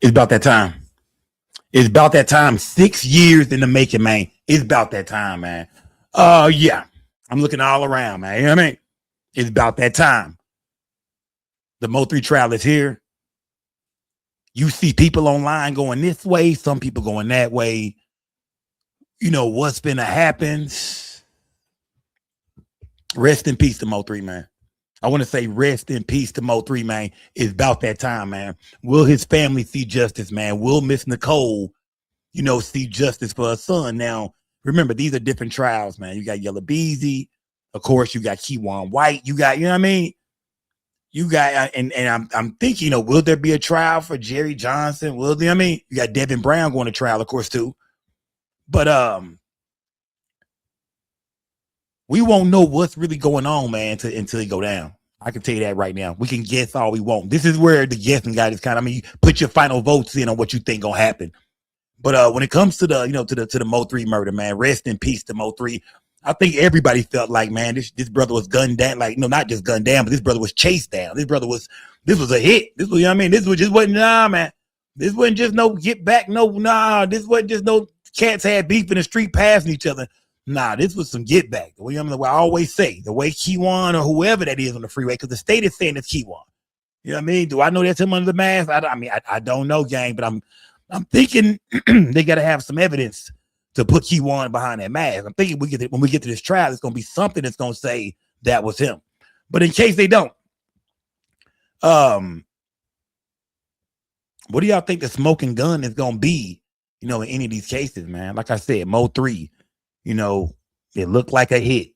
It's about that time. It's about that time. 6 years in the making, man. It's about that time, man. Yeah. I'm looking all around, man. You know what I mean? It's about that time. The Mo3 trial is here. You see people online going this way, some people going that way. You know what's been to happen. Rest in peace to Mo3, man. I want to say rest in peace to Mo3, man. It's about that time, man. Will his family see justice, man? Will Miss Nicole, see justice for her son? Now, remember, these are different trials, man. You got Yella Beezy. Of course, you got Keywan White. You got, you know what I mean? You got, and I'm thinking, will there be a trial for Jerry Johnson? Will there? I mean, you got Devin Brown going to trial, of course, too. But we won't know what's really going on, man, until it go down. I can tell you that right now. We can guess all we want. This is where the guessing guy is kind of, you put your final votes in on what you think gonna happen. But when it comes to the, to the Mo3 murder, man, rest in peace to Mo3. I think everybody felt like, man, this brother was gunned down. Like, not just gunned down, but this brother was chased down. This was a hit. This was, this was just wasn't, man. This wasn't just no get back. This wasn't just no cats had beef in the street passing each other. Nah, this was some get back. The way I always say, the way Keywan or whoever that is on the freeway, because the state is saying it's Keywan. You know what I mean? Do I know that's him under the mask? I don't know, gang, but I'm thinking they got to have some evidence to put Keywan behind that mask. I'm thinking when we get to this trial, it's going to be something that's going to say that was him. But in case they don't, what do y'all think the smoking gun is going to be, in any of these cases, man? Like I said, Mo3, it looked like a hit.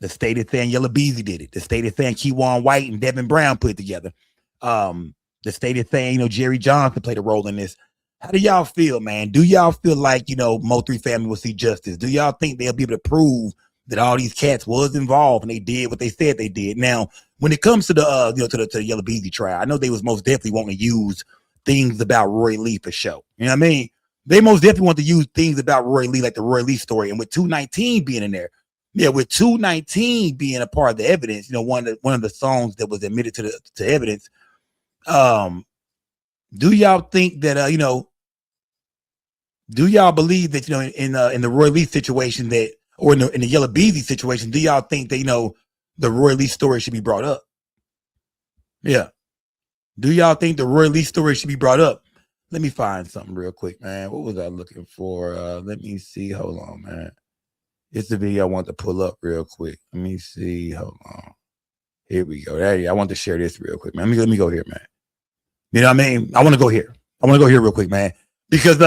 The state is saying Yella Beezy did it. The state is saying Keywan White and Devin Brown put it together. The state is saying, Jerry Johnson played a role in this. How do y'all feel, man? Do y'all feel like, Mo3 family will see justice? Do y'all think they'll be able to prove that all these cats was involved and they did what they said they did? Now, when it comes to the, to the Yella Beezy trial, I know they was most definitely wanting to use things about Roy Lee for show. You know what I mean? They most definitely want to use things about Roy Lee, like the Roy Lee story. And with 219 being in there, with 219 being a part of the evidence, one of the songs that was admitted to evidence, do y'all think that, do y'all believe that, in the Roy Lee situation that, or in the Yella Beezy situation, do y'all think that, the Roy Lee story should be brought up? Yeah. Do y'all think the Roy Lee story should be brought up? Let me find something real quick, man. What was I looking for? Let me see. Hold on, man. It's the video I want to pull up real quick. Let me see. Hold on. Here we go. I want to share this real quick, man. Let me go here, man. You know what I mean? I want to go here. Real quick, man. Because,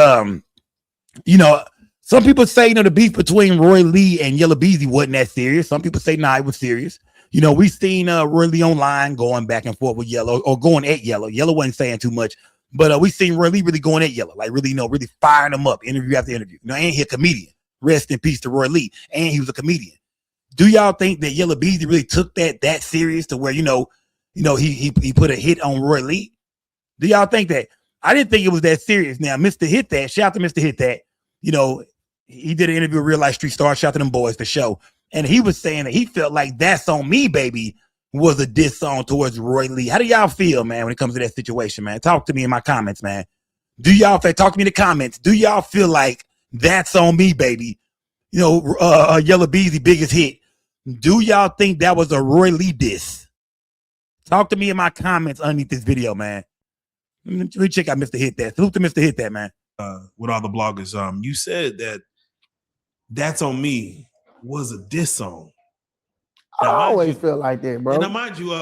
some people say, the beef between Roy Lee and Yella Beezy wasn't that serious. Some people say, nah, it was serious. We seen Roy Lee online going back and forth with Yella or going at Yella. Yella wasn't saying too much. But we seen Roy Lee really going at Yella, like really, really firing him up, interview after interview. And he's a comedian. Rest in peace to Roy Lee. And he was a comedian. Do y'all think that Yella Beezy really took that serious to where, he put a hit on Roy Lee? Do y'all think that? I didn't think it was that serious. Now, Mr. Hit That, shout out to Mr. Hit That. He did an interview with Real Life Street Star, shout out to them boys for show. And he was saying that he felt like That's On Me, Baby was a diss song towards Roy Lee. How do y'all feel, man, when it comes to that situation, man? Talk to me in my comments, man. Talk to me in the comments. Do y'all feel like That's On Me, Baby, Yella Beezy biggest hit? Do y'all think that was a Roy Lee diss? Talk to me in my comments underneath this video, man. Let me check out Mr. Hit That. Salute to Mr. Hit That, man. With all the bloggers, you said that That's On Me was a diss song. Now, I always feel like that, bro. And now, mind you,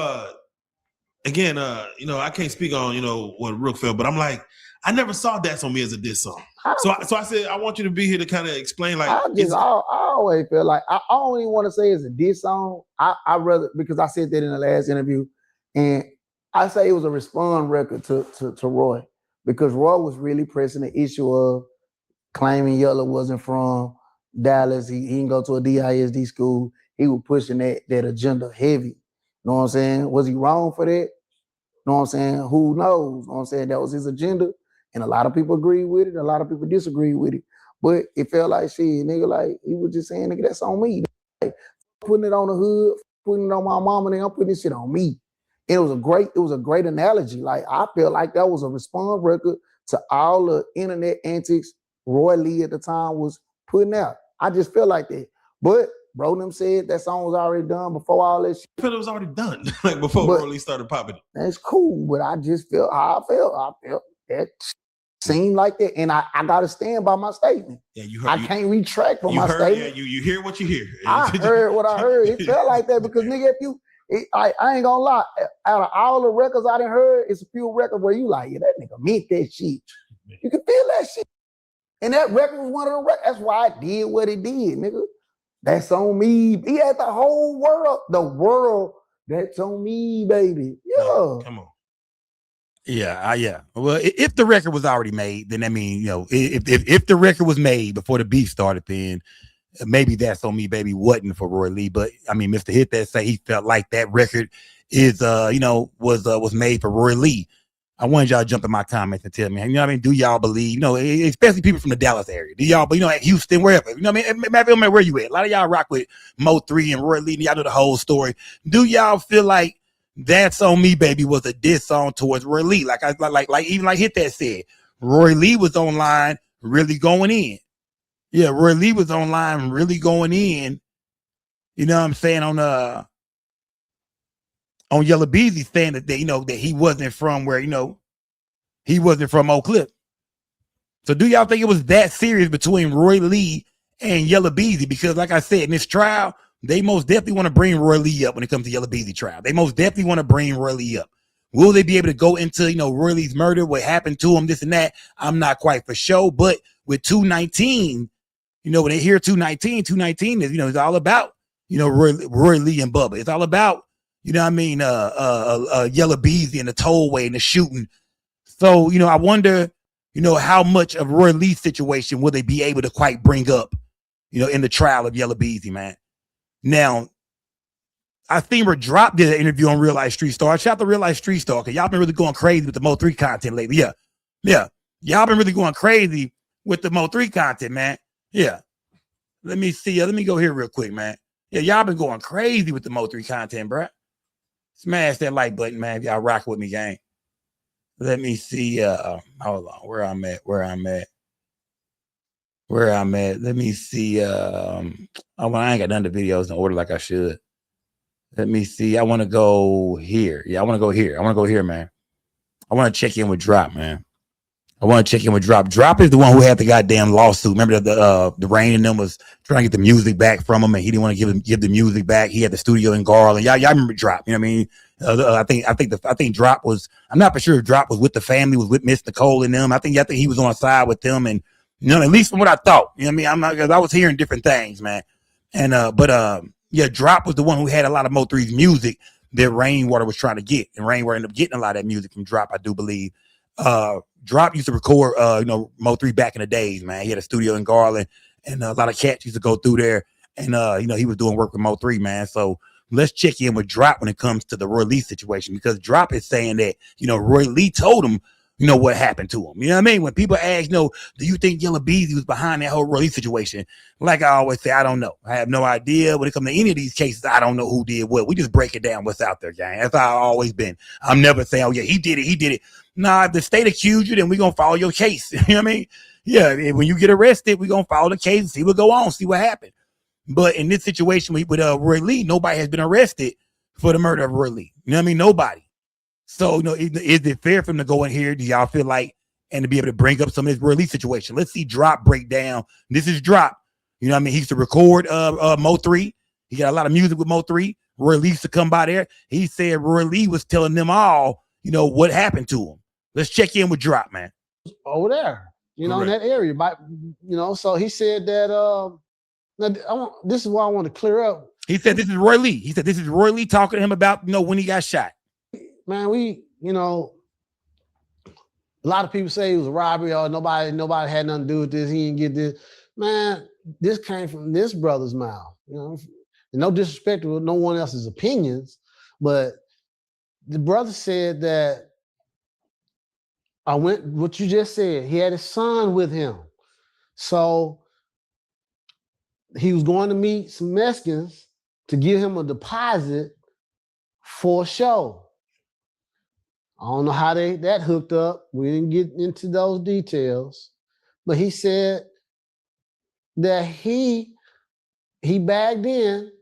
again, I can't speak on, what Rook felt, but I'm like, I never saw That's On Me as a diss song. So I said, I want you to be here to kind of explain, like, I always feel like I don't even want to say it's a diss song. I rather, because I said that in the last interview, and I say it was a respond record to Roy, because Roy was really pressing the issue of claiming Yella wasn't from Dallas. He didn't go to a DISD school. He was pushing that agenda heavy. You know what I'm saying? Was he wrong for that? You know what I'm saying? Who knows? You know what I'm saying? That was his agenda. And a lot of people agree with it. A lot of people disagree with it. But it felt like shit, nigga, like he was just saying, nigga, that's on me. Like, putting it on the hood, putting it on my mama, nigga, I'm putting this shit on me. it was a great analogy. Like I feel like that was a response record to all the internet antics Roy Lee at the time was putting out. I just feel like that. But bro them said that song was already done before all that shit. I feel it was already done, like before But- Roy Lee started popping. That's cool, but I just felt how I felt. I felt that seemed like that, and I gotta stand by my statement. Yeah, you heard. I can't retract from you my heard. statement. Yeah, you hear what you hear. I heard what I heard. It felt like that because nigga, if you, I ain't gonna lie. Out of all the records I done heard, it's a few records where you like, yeah, that nigga meant that shit. You can feel that shit, and that record was one of the records. That's why I did what it did, nigga. That's on me. He had the whole world, the world. That's on me, baby. Yeah. Come on. Yeah. Well, if the record was already made, then I mean, you know, if the record was made before the beef started, then maybe That's On Me, Baby wasn't for Roy Lee. But I mean, Mr. Hit That say he felt like that record is, was made for Roy Lee. I wanted y'all to jump in my comments and tell me, you know what I mean? Do y'all believe, you know, especially people from the Dallas area, do y'all, but you know, at Houston, wherever, you know what I mean? Maybe where you at? A lot of y'all rock with Mo3 and Roy Lee, and y'all know the whole story. Do y'all feel like That's On Me, Baby was a diss song towards Roy Lee? Like Hit That said, Roy Lee was online really going in. Yeah, Roy Lee was online really going in. You know what I'm saying? On Yellow Beezy saying that that he wasn't from where, he wasn't from Oak Cliff. So do y'all think it was that serious between Roy Lee and Yellow Beezy? Because like I said, in this trial, they most definitely want to bring Roy Lee up when it comes to Yellow Beezy trial. They most definitely want to bring Roy Lee up. Will they be able to go into, Roy Lee's murder, what happened to him, this and that? I'm not quite for sure. But with 219, when they hear 219 is, it's all about, Roy Lee and Bubba. It's all about, Yellow Beezy and the tollway and the shooting. So, I wonder, how much of Roy Lee's situation will they be able to quite bring up, in the trial of Yellow Beezy, man. Now, I think we dropped an interview on Real Life Street Star. Shout out to Real Life Street Star, because y'all been really going crazy with the Mo3 content lately. Yeah. Y'all been really going crazy with the Mo3 content, man. Yeah. Let me see. Let me go here real quick, man. Yeah, y'all been going crazy with the Mo3 content, bro. Smash that like button, man, if y'all rock with me, gang. Let me see. Hold on. Where I'm at. Let me see. I ain't got none of the videos in order like I should. Let me see. I want to go here. Yeah, I want to go here, man. I want to check in with Drop, man. Drop is the one who had the goddamn lawsuit. Remember the Rain and them was trying to get the music back from him, and he didn't want to give the music back. He had the studio in Garland. Y'all remember Drop? You know what I mean? I think Drop was. I'm not for sure if Drop was with the family, was with Miss Nicole and them. I think he was on the side with them, and at least from what I thought. You know what I mean? I'm not, because I was hearing different things, man. And yeah, Drop was the one who had a lot of Mo3's music that Rainwater was trying to get, and Rainwater ended up getting a lot of that music from Drop, I do believe. Drop used to record, Mo3 back in the days, man. He had a studio in Garland, and a lot of cats used to go through there, and he was doing work with Mo3, man. So let's check in with Drop when it comes to the Roy Lee situation, because Drop is saying that Roy Lee told him what happened to him. You know what I mean? When people ask, do you think Yellow Beezy was behind that whole Roy Lee situation? Like I always say, I don't know. I have no idea. When it comes to any of these cases, I don't know who did what. We just break it down what's out there, gang. That's how I've always been. I'm never saying, oh yeah, he did it. Nah, if the state accused you, then we're going to follow your case. You know what I mean? Yeah, when you get arrested, we're going to follow the case and see what go on, see what happened. But in this situation with Roy Lee, nobody has been arrested for the murder of Roy Lee. You know what I mean? Nobody. So, is it fair for him to go in here? Do y'all feel like, and to be able to bring up some of his Roy Lee situation? Let's see Drop break down. This is Drop. You know what I mean? He used to record Mo3. He got a lot of music with Mo3. Roy Lee used to come by there. He said Roy Lee was telling them all, what happened to him. Let's check in with Drop, man. Over there, in that area. But, so he said that, this is what I want to clear up. He said this is Roy Lee. He said this is Roy Lee talking to him about, when he got shot. Man, a lot of people say it was a robbery or nobody had nothing to do with this. He didn't get this. Man, this came from this brother's mouth. No disrespect to no one else's opinions, but the brother said that what you just said, he had his son with him. So he was going to meet some Mexicans to give him a deposit for a show. I don't know how that hooked up. We didn't get into those details, but he said that he bagged in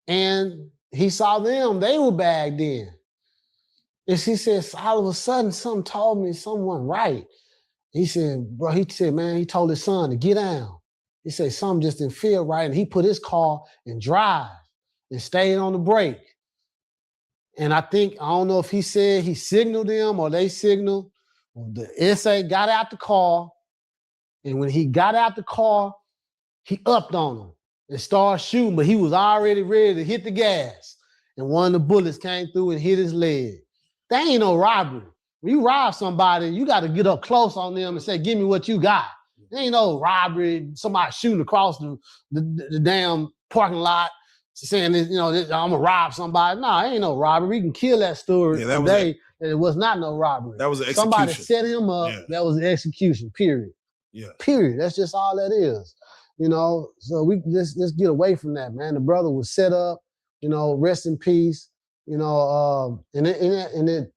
and he saw them, they were bagged in. And she said, all of a sudden, something told me someone right. He said, bro, he said, man, he told his son to get down. He said, something just didn't feel right. And he put his car in drive and stayed on the brake. And I don't know if he said he signaled them or they signaled. The SA got out the car. And when he got out the car, he upped on him and started shooting, but he was already ready to hit the gas. And one of the bullets came through and hit his leg. That ain't no robbery. When you rob somebody, you got to get up close on them and say, give me what you got. There ain't no robbery, somebody shooting across the damn parking lot saying, I'm going to rob somebody. No, it ain't no robbery. We can kill that story today, and it was not no robbery. That was an execution. Somebody set him up. Yeah. That was an execution, period. Yeah. Period. That's just all that is. So we let's get away from that, man. The brother was set up, rest in peace, and it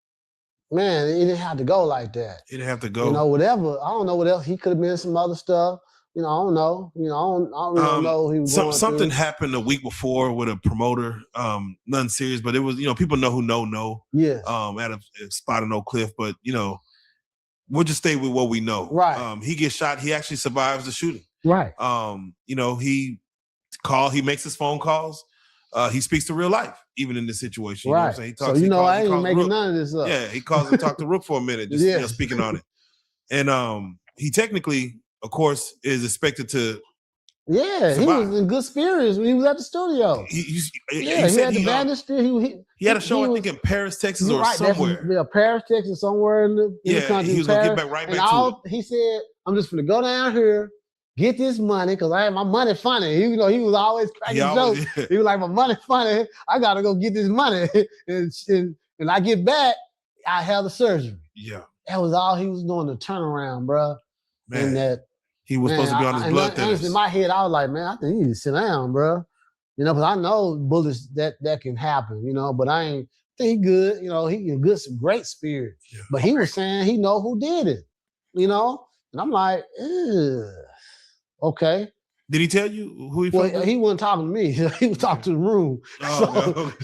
man, it didn't have to go like that. It didn't have to go. Whatever. I don't know what else. He could have been some other stuff. I don't know. I don't really know what he was going something through. happened a week before with a promoter. Nothing serious, but it was, people know who know. Yeah. At a spot in Oak Cliff, but we'll just stay with what we know. Right. He gets shot. He actually survives the shooting. Right. He makes his phone calls. He speaks to real life, even in this situation. Right. Know what I'm saying? He talks, I ain't making none of this up. Yeah, he calls and talk to Rook for a minute, just speaking on it. And he technically, of course, is expected to. Yeah, survive. He was in good spirits when he was at the studio. He had the bandage still. He had a show, I think, in Paris, Texas, or somewhere. Paris, Texas, somewhere in the country. He was going to get back to it. He said, I'm just going to go down here, get this money, because I had my money funny. He was always cracking jokes. Yeah. He was like, my money funny. I got to go get this money. and I get back, I have the surgery. Yeah. That was all he was doing, the turnaround, bro. Man. And that. He was supposed to be on his blood thinners. In my head, I was like, man, I think he need to sit down, bro. Because I know bullets that can happen, but I ain't think he good. He in good, some great spirit. Yeah. But he was saying he know who did it, And I'm like, okay. Did he tell you who he? Well, he wasn't talking to me. He was talking to the room. Oh,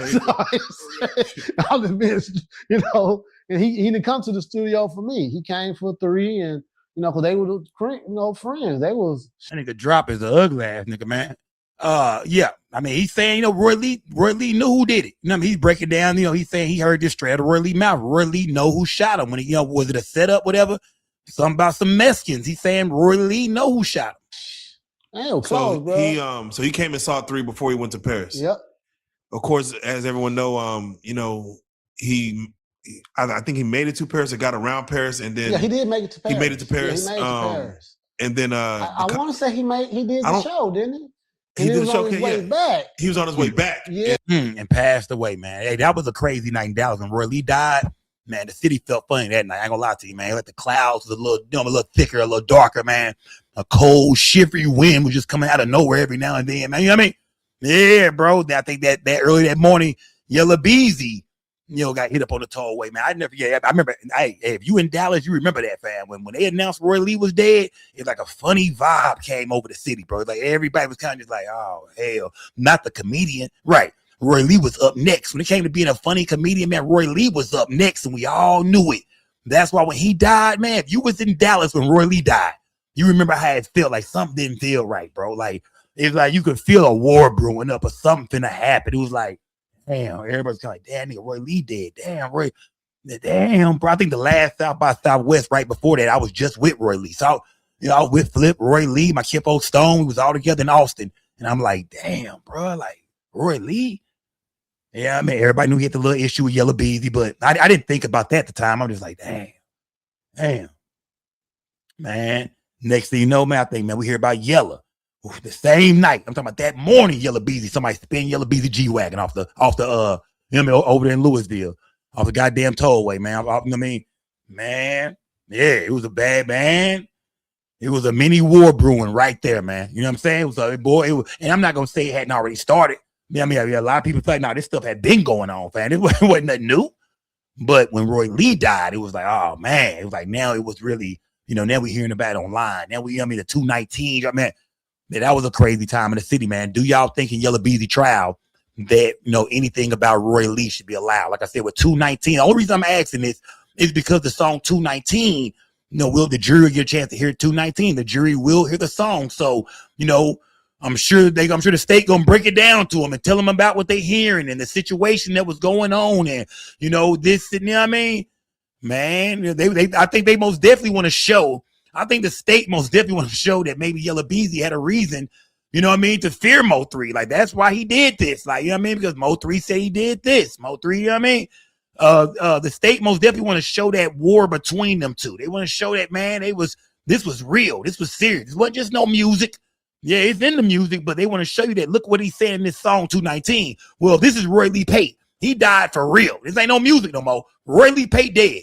I'm the best, And he didn't come to the studio for me. He came for 3 and. Because they were, friends. They was. That nigga drop is an ugly ass nigga, man. Yeah. I mean, he's saying, Roy Lee knew who did it. He's breaking down, he's saying he heard this straight out of Roy Lee mouth. Roy Lee know who shot him when he, was it a setup, whatever? Something about some Mexicans. He's saying Roy Lee know who shot him. Damn, close, bro. So he came and saw 3 before he went to Paris. Yep. Of course, as everyone know, I think he made it to Paris or got around Paris, and then he did make it to Paris. He made it to Paris. Yeah, he made it to Paris. And then I want to say he did the show, didn't he? He did the show. On his way back. He was on his way back. Yeah. And passed away, man. Hey, that was a crazy night in Dallas. When Roy Lee died, man, the city felt funny that night. I ain't gonna lie to you, man. Like the clouds was a little thicker, a little darker, man. A cold, shivery wind was just coming out of nowhere every now and then, man. You know what I mean? Yeah, bro. I think that early that morning, Yellow Beezy, got hit up on the tollway, man. I remember, hey, if you in Dallas, you remember that, fam. When they announced Roy Lee was dead, it's like a funny vibe came over the city, bro. Like everybody was kind of just like, oh, hell, not the comedian. Right. Roy Lee was up next. When it came to being a funny comedian, man, Roy Lee was up next, and we all knew it. That's why when he died, man, if you was in Dallas when Roy Lee died, you remember how it felt like something didn't feel right, bro. Like, it's like you could feel a war brewing up or something to happen. It was like, damn, everybody's kind of like, damn, nigga, Roy Lee dead. Damn, Roy. Damn, bro. I think the last South by Southwest right before that, I was just with Roy Lee. So, I was with Flip, Roy Lee, my Kippo Stone. We was all together in Austin. And I'm like, damn, bro, like, Roy Lee? Yeah, I mean, everybody knew he had the little issue with Yellow Beezy, but I didn't think about that at the time. I'm just like, damn. Man, next thing you know, man, I think, man, we hear about Yellow. The same night, I'm talking about that morning, Yellow Beezy, somebody spin Yellow Beezy G-Wagon off the over there in Louisville, off the goddamn tollway, man. You know what I mean? Man, yeah, it was a bad, man. It was a mini war brewing right there, man. You know what I'm saying? It was and I'm not going to say it hadn't already started. I mean, a lot of people think, nah, this stuff had been going on, fam. It wasn't nothing new. But when Roy Lee died, it was like, oh man, it was like now it was really, now we're hearing about it online. Now the 219, man, that was a crazy time in the city, man. Do y'all think in Yella Beezy trial that anything about Roy Lee should be allowed? Like I said, with 219, the only reason I'm asking this is because the song 219, will the jury get a chance to hear 219? The jury will hear the song. So, I'm sure the state gonna break it down to them and tell them about what they hearing and the situation that was going on, and this, man, I think they most definitely want to show. I think the state most definitely want to show that maybe Yella Beezy had a reason, to fear Mo 3. Like that's why he did this. Like, because Mo 3 said he did this. Mo 3, the state most definitely want to show that war between them two. They want to show that, man, this was real. This was serious. It wasn't just no music. Yeah, it's in the music, but they want to show you that look what he's saying in this song 219. Well, this is Roy Lee Pate. He died for real. This ain't no music no more. Roy Lee Pate dead.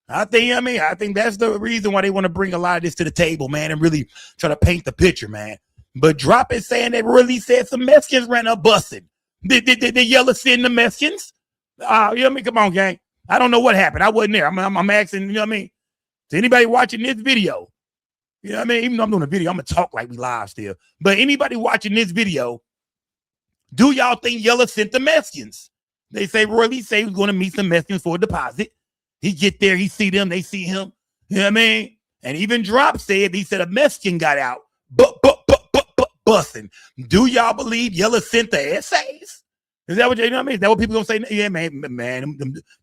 I think that's the reason why they want to bring a lot of this to the table, man, and really try to paint the picture, man. But drop it saying that Roy Lee said some Mexicans ran up busting. Did Yella send the Mexicans? Come on, gang. I don't know what happened. I wasn't there. I'm asking, to anybody watching this video, even though I'm doing a video, I'm going to talk like we live still. But anybody watching this video, do y'all think Yella sent the Mexicans? They say Roy Lee say he was going to meet some Mexicans for a deposit. He get there, he see them, they see him. And even Drop said, he said a Mexican got out, busting. Do y'all believe Yella sent the essays? Is that what Is that what people gonna say? Yeah, man,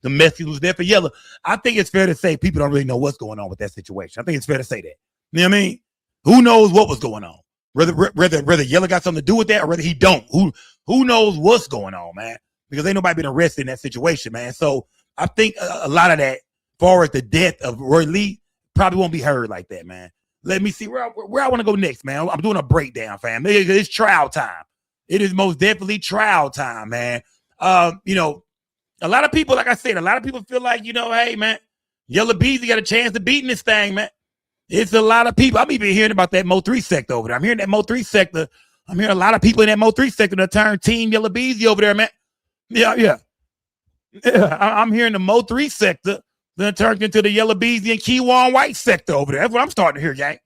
the Mexicans was there for Yella. I think it's fair to say people don't really know what's going on with that situation. I think it's fair to say that. You know what I mean? Who knows what was going on? Whether Yella got something to do with that or whether he don't. Who knows what's going on, man? Because ain't nobody been arrested in that situation, man. So I think a lot of that, as far as the death of Roy Lee, probably won't be heard like that, man. Let me see where I want to go next, man. I'm doing a breakdown, fam. It's trial time. It is most definitely trial time, man. A lot of people, like I said, a lot of people feel like, hey, man, Yella Beezy got a chance of beating this thing, man. It's a lot of people. I'm even hearing about that Mo 3 sector over there. I'm hearing that Mo 3 sector. I'm hearing a lot of people in that Mo 3 sector that turn Team Yella Beezy over there, man. Yeah. I'm hearing the Mo 3 sector then turned into the Yella Beezy and Keywan White sector over there. That's what I'm starting to hear, gang.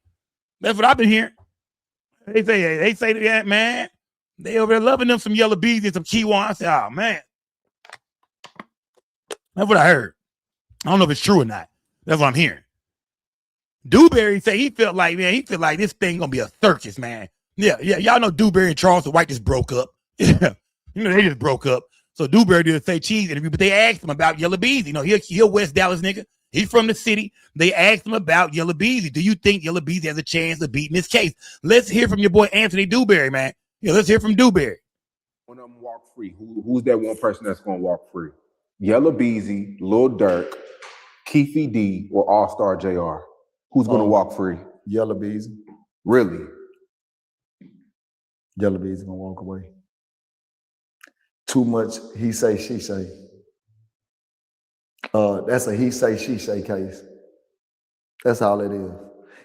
That's what I've been hearing. They say that, man. They over there loving them some Yella Beezy and some Keywan. I say, oh, man. That's what I heard. I don't know if it's true or not. That's what I'm hearing. Dewberry say he felt like this thing gonna be a circus, man. Yeah. Y'all know Dewberry and Charleston White just broke up. Yeah. They just broke up. So Dewberry did a Say Cheese interview, but they asked him about Yella Beezy. He a West Dallas nigga. He's from the city. They asked him about Yella Beezy. Do you think Yella Beezy has a chance of beating this case? Let's hear from your boy Anthony Dewberry, man. Yeah, let's hear from Dewberry. One of them walk free. Who's that one person that's gonna walk free? Yella Beezy, Lil Durk, Keefy D, or All Star JR? Who's gonna walk free? Yella Beezy. Really? Yella Beezy gonna walk away. Too much he say, she say. That's a he say, she say case. That's all it is.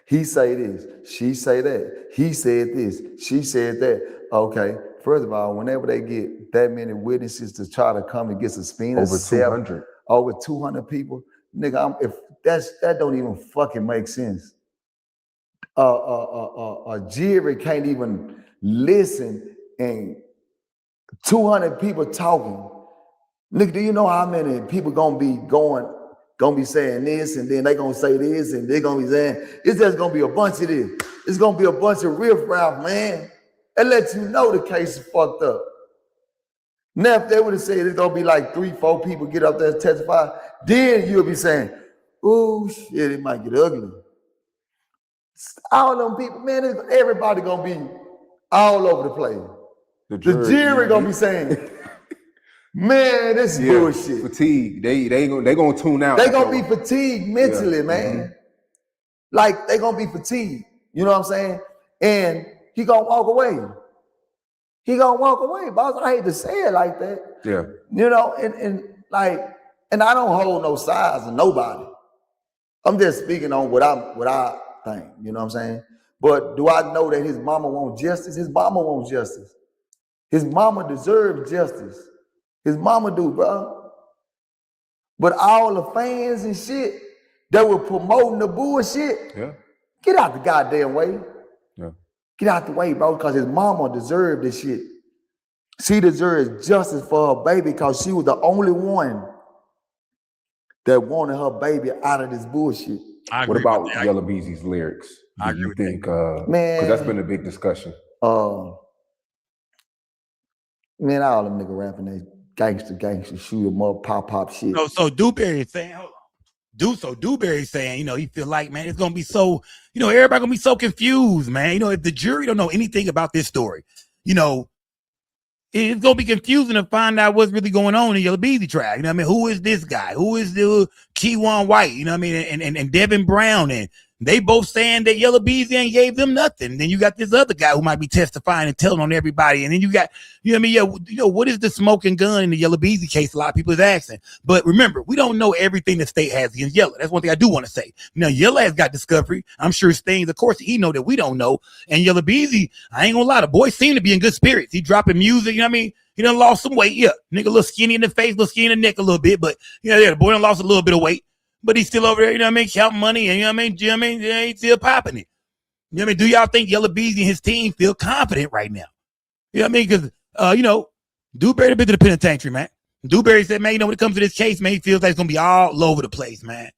He say this, she say that. He said this, she said that. Okay, first of all, whenever they get that many witnesses to try to come and get subpoenas, over 200 people, nigga, if that don't even fucking make sense. A jury can't even listen and 200 people talking. Nigga, do you know how many people gonna be saying this and then they gonna say this and they gonna be saying, it's just gonna be a bunch of this. It's gonna be a bunch of riffraff, man. That lets you know the case is fucked up. Now, if they would have said it's gonna be like 3-4 people get up there and testify, then you'll be saying, oh shit, it might get ugly. All them people, man, everybody gonna be all over the place. The jury gonna be saying, man, this is bullshit. Fatigue. They gonna tune out. They gonna be fatigued mentally, man. Mm-hmm. Like they gonna be fatigued. You know what I'm saying? And he gonna walk away. He gonna walk away, boss. I hate to say it like that. Yeah. You know, and I don't hold no sides of nobody. I'm just speaking on what I think. You know what I'm saying? But do I know that his mama wants justice? His mama wants justice. His mama deserves justice. His mama do, bro. But all the fans and shit that were promoting the bullshit, get out the goddamn way. Yeah. Get out the way, bro, because his mama deserved this shit. She deserves justice for her baby because she was the only one that wanted her baby out of this bullshit. What about Yella Beezy's lyrics? Do you think, man, because that's been a big discussion. Man, all them nigga rapping that gangster, shoot 'em up, pop shit. So Dewberry is saying, hold on. Dewberry saying, you know, he feel like, man, it's gonna be so, you know, everybody gonna be so confused, man. You know, if the jury don't know anything about this story, you know, it's gonna be confusing to find out what's really going on in Yella Beezy trial. You know what I mean? Who is this guy? Who is the Keywan White? You know what I mean? And Devin Brown, and they both saying that Yella Beezy ain't gave them nothing. Then you got this other guy who might be testifying and telling on everybody. And then you got, you know what I mean? Yeah, you know, what is the smoking gun in the Yella Beezy case? A lot of people is asking. But remember, we don't know everything the state has against Yella. That's one thing I do want to say. Now, Yella has got discovery. I'm sure things, of course, he know that we don't know. And Yella Beezy, I ain't gonna lie, the boy seemed to be in good spirits. He dropping music, you know what I mean? He done lost some weight. Yeah, nigga, a little skinny in the face, a little skinny in the neck a little bit. But, you know, yeah, the boy done lost a little bit of weight. But he's still over there, you know what I mean, counting money, and you know what I mean? You know what I mean? Yeah, he's still popping it. You know what I mean? Do y'all think Yella Beezy and his team feel confident right now? You know what I mean? Because, you know, Dewberry been to the penitentiary, man. Dewberry said, man, you know, when it comes to this case, man, he feels like it's going to be all over the place, man.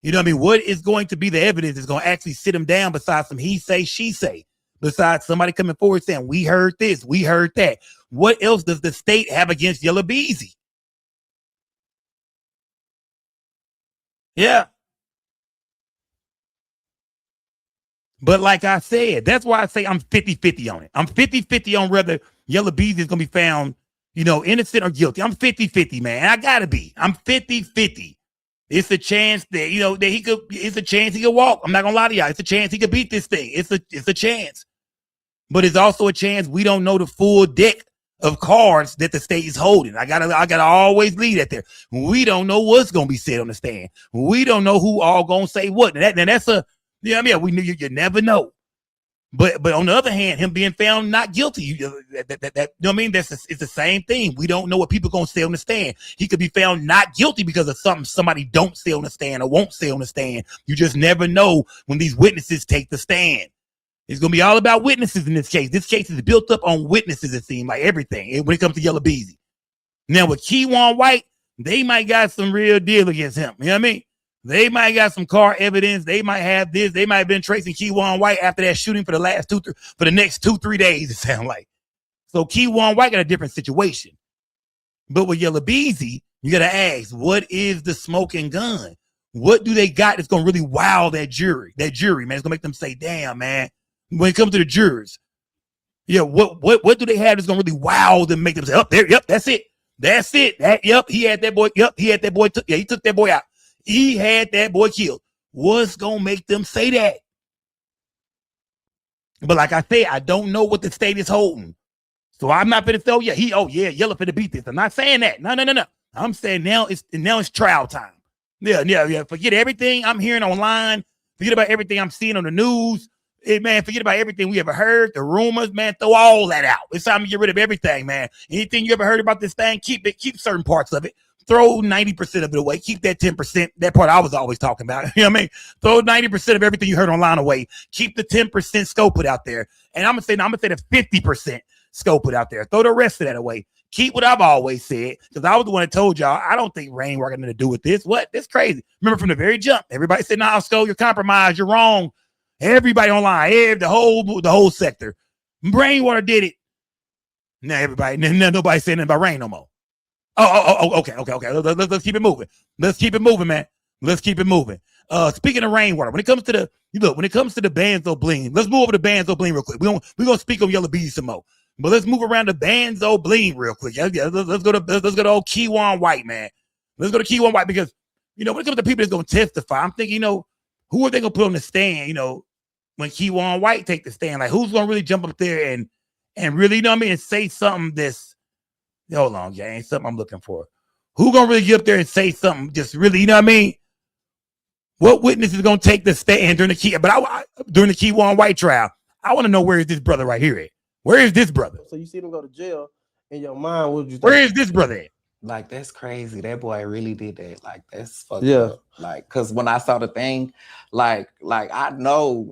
You know what I mean? What is going to be the evidence that's going to actually sit him down besides some he say, she say? Besides somebody coming forward saying, we heard this, we heard that. What else does the state have against Yella Beezy? Yeah. But like I said, that's why I say I'm 50-50 on it. I'm 50-50 on whether Yella Beezy is going to be found, you know, innocent or guilty. I'm 50-50, man. I got to be. I'm 50-50. It's a chance that, you know, that it's a chance he could walk. I'm not going to lie to y'all. It's a chance he could beat this thing. It's a chance. But it's also a chance we don't know the full deck of cards that the state is holding. I gotta always leave that there. We don't know what's gonna be said on the stand. We don't know who all gonna say what. And that's a, you know what I mean? You never know. But on the other hand, him being found not guilty, you know what I mean? It's the same thing. We don't know what people gonna say on the stand. He could be found not guilty because of something somebody don't say on the stand or won't say on the stand. You just never know when these witnesses take the stand. It's going to be all about witnesses in this case. This case is built up on witnesses, it seems like everything, when it comes to Yella Beezy. Now, with Keywan White, they might got some real deal against him. You know what I mean? They might got some car evidence. They might have this. They might have been tracing Keywan White after that shooting for the next 2-3 days, it sounds like. So Keywan White got a different situation. But with Yella Beezy, you got to ask, what is the smoking gun? What do they got that's going to really wow that jury? That jury, man, it's going to make them say, damn, man. When it comes to the jurors, yeah, what do they have that's gonna really wow them, make them say, "Up there, yep, that's it, yep, he had that boy, he took that boy out, he had that boy killed." What's gonna make them say that? But like I said, I don't know what the state is holding, so I'm not gonna say, Yella finna beat this. I'm not saying that. No. I'm saying now it's trial time. Yeah. Forget everything I'm hearing online. Forget about everything I'm seeing on the news. Man, forget about everything we ever heard, the rumors, man, throw all that out. It's time to get rid of everything, man. Anything you ever heard about this thing, keep certain parts of it. Throw 90% of it away. Keep that 10%, that part I was always talking about. You know what I mean? Throw 90% of everything you heard online away. Keep the 10% scope it out there. And I'm gonna say the 50% scope it out there. Throw the rest of that away. Keep what I've always said, because I was the one that told y'all, I don't think Rainwater got nothing to do with this. What? That's crazy. Remember from the very jump, everybody said, nah, Sco, you're compromised, you're wrong. Everybody online, the whole sector. Rainwater did it. Now nobody saying nothing about Rain no more. Okay. Let's keep it moving. Let's keep it moving, man. Let's keep it moving. Speaking of Rainwater, when it comes to the Banzo Bling, let's move over to Banzo Bling real quick. We're gonna speak on Yella Beezy some more, but let's move around to Banzo Bling real quick. Yeah, let's go to old Keywan White, man. Let's go to Keywan White, because when it comes to people that's gonna testify, I'm thinking, who are they gonna put on the stand? When Keywan White take the stand, like who's gonna really jump up there and really, and say something that's, hold on, yeah, ain't something I'm looking for. Who gonna really get up there and say something just really, you know what I mean? What witness is gonna take the stand during the Keywan White trial? I want to know, where is this brother right here at? Where is this brother? So you see them go to jail, in your mind, what would you think? Where is this brother at? Like, that's crazy. That boy really did that. Like, that's fucked Yeah. up. Like, cause when I saw the thing, like I know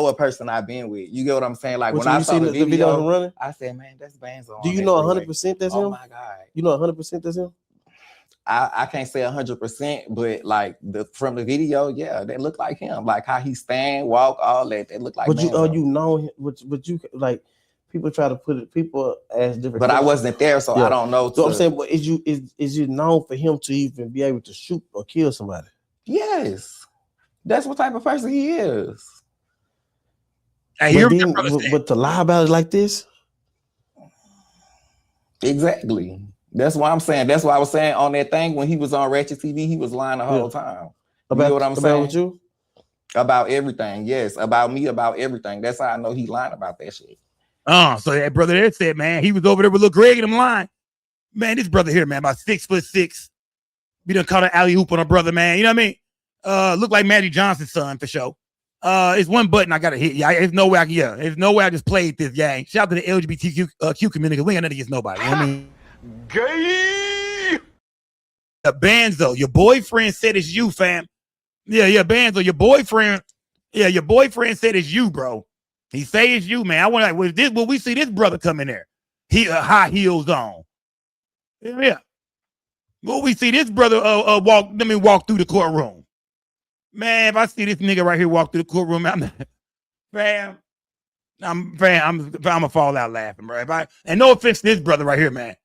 a person I've been with. You get what I'm saying? Like, What when I you saw seen the the video of him video, running? I said, man, that's Banzo. Do on you that know freeway. 100% that's Oh him? my God. You know 100% that's him? I can't say 100%, but like from the video, yeah, they look like him. Like how he stand, walk, all that. They look like But Banzo. you know him, but you like people try to put it, people ask different But I questions. wasn't there, so Yeah. I don't know. So I'm saying, but is you known for him to even be able to shoot or kill somebody? Yes. That's what type of person he is. Hey, But to lie about it like this? Exactly. That's why I'm saying. That's why I was saying on that thing when he was on Ratchet TV, he was lying the whole time. You know what I'm saying? About you? About everything. Yes. About me, about everything. That's how I know he lying about that shit. So that brother there said, man, he was over there with Lil Greg and them lying. Man, this brother here, man, about 6'6". We done caught an alley-oop on a brother, man. You know what I mean? Look like Magic Johnson's son for sure. It's one button I gotta hit. Yeah, there's no way I just played this gang. Shout out to the LGBTQ community. We ain't nothing against nobody. You know what I mean? Gay. Banzo, your boyfriend said it's you, fam. Yeah, Banzo, your boyfriend. Yeah, your boyfriend said it's you, bro. He say it's you, man. I want like, will we see this brother come in there? He high heels on. Yeah. Will we see this brother walk through the courtroom? Man, if I see this nigga right here walk through the courtroom, I'm gonna fall out laughing, bro. And no offense to this brother right here, man.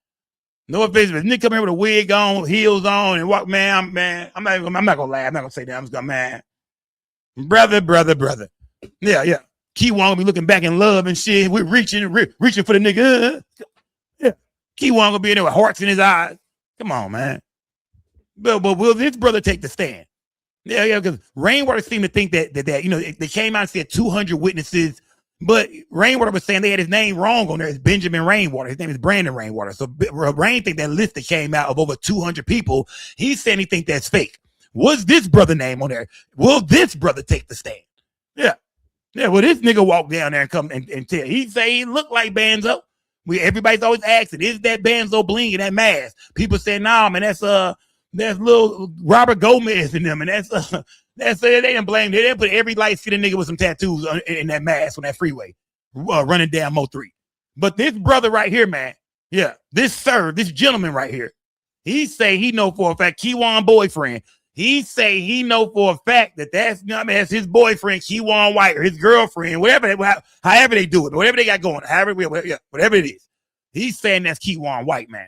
No offense, but nigga come here with a wig on, heels on, and walk, man. I'm not gonna laugh. I'm not gonna say that. I'm just gonna, man. Brother. Yeah. Keywan gonna be looking back in love and shit. We're reaching for the nigga. Yeah. Keywan gonna be in there with hearts in his eyes. Come on, man. But will this brother take the stand? Yeah, because Rainwater seemed to think that they came out and said 200 witnesses, but Rainwater was saying they had his name wrong on there. It's Benjamin Rainwater. His name is Brandon Rainwater. So Rain think that list that came out of over 200 people, he's saying he think that's fake. Was this brother name on there? Will this brother take the stand? Yeah. Well, this nigga walk down there and come and tell. He say he look like Banzo. Everybody's always asking, is that Banzo bling in that mask? People say, nah, man, that's little Robert Gomez in them, and they didn't blame. They didn't put every light-skinned nigga with some tattoos in that mask on that freeway, running down Mo 3. But this brother right here, man, yeah, this gentleman right here, he say he know for a fact Keywan boyfriend. He say he know for a fact that's his boyfriend, Keywan White, or his girlfriend, however they do it, whatever they got going, whatever it is. He's saying that's Keywan White, man.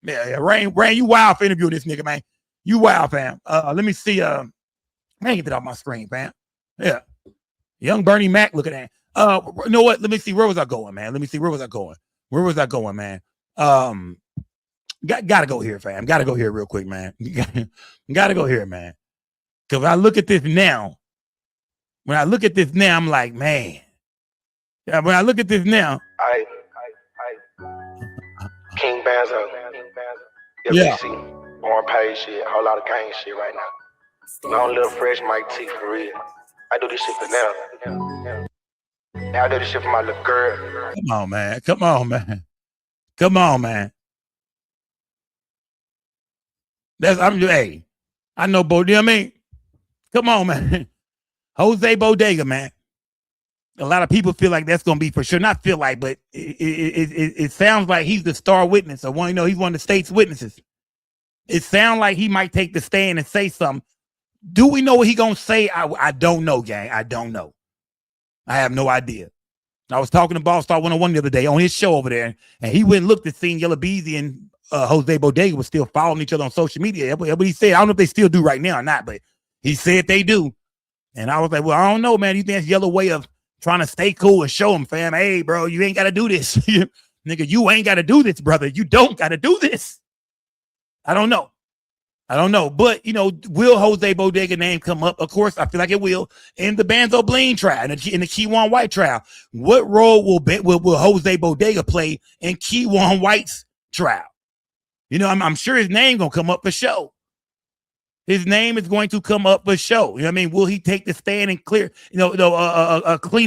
Yeah, Rain, you wild for interviewing this nigga, man. You wild, fam. Let me see. I ain't get that off my screen, fam. Yeah. Young Bernie Mac looking at. You know what? Let me see. Where was I going, man? Man? Gotta go here, fam. Gotta go here real quick, man. Gotta go here, man. Because when I look at this now, I'm like, man. Yeah, when I look at this now. I King Banzo. Yeah. On page shit, a whole lot of gang shit right now. My own little fresh Mike T for real. I do this shit for now. Now I do this shit for my little girl. Come on, man. Hey, I know Bodega, I mean, come on, man. Jose Bodega, man. A lot of people feel like that's going to be for sure. Not feel like, but it sounds like he's the star witness. Or he's one of the state's witnesses. It sounds like he might take the stand and say something. Do we know what he going to say? I don't know, gang. I don't know. I have no idea. I was talking to Boss Star 101 the other day on his show over there, and he went and looked and seen Yellow Beezy and Jose Bodega was still following each other on social media. But he said, I don't know if they still do right now or not, but he said they do. And I was like, well, I don't know, man. You think that's Yellow way of trying to stay cool and show him, fam, hey, bro, you ain't got to do this. Nigga, you ain't got to do this, brother. You don't got to do this. I don't know. But, will Jose Bodega name come up? Of course, I feel like it will. In the Banzo Bling trial, in the Keywan White trial, what role will Jose Bodega play in Keywan White's trial? I'm sure his name going to come up for show. His name is going to come up for show. You know what I mean? Will he take the stand and clean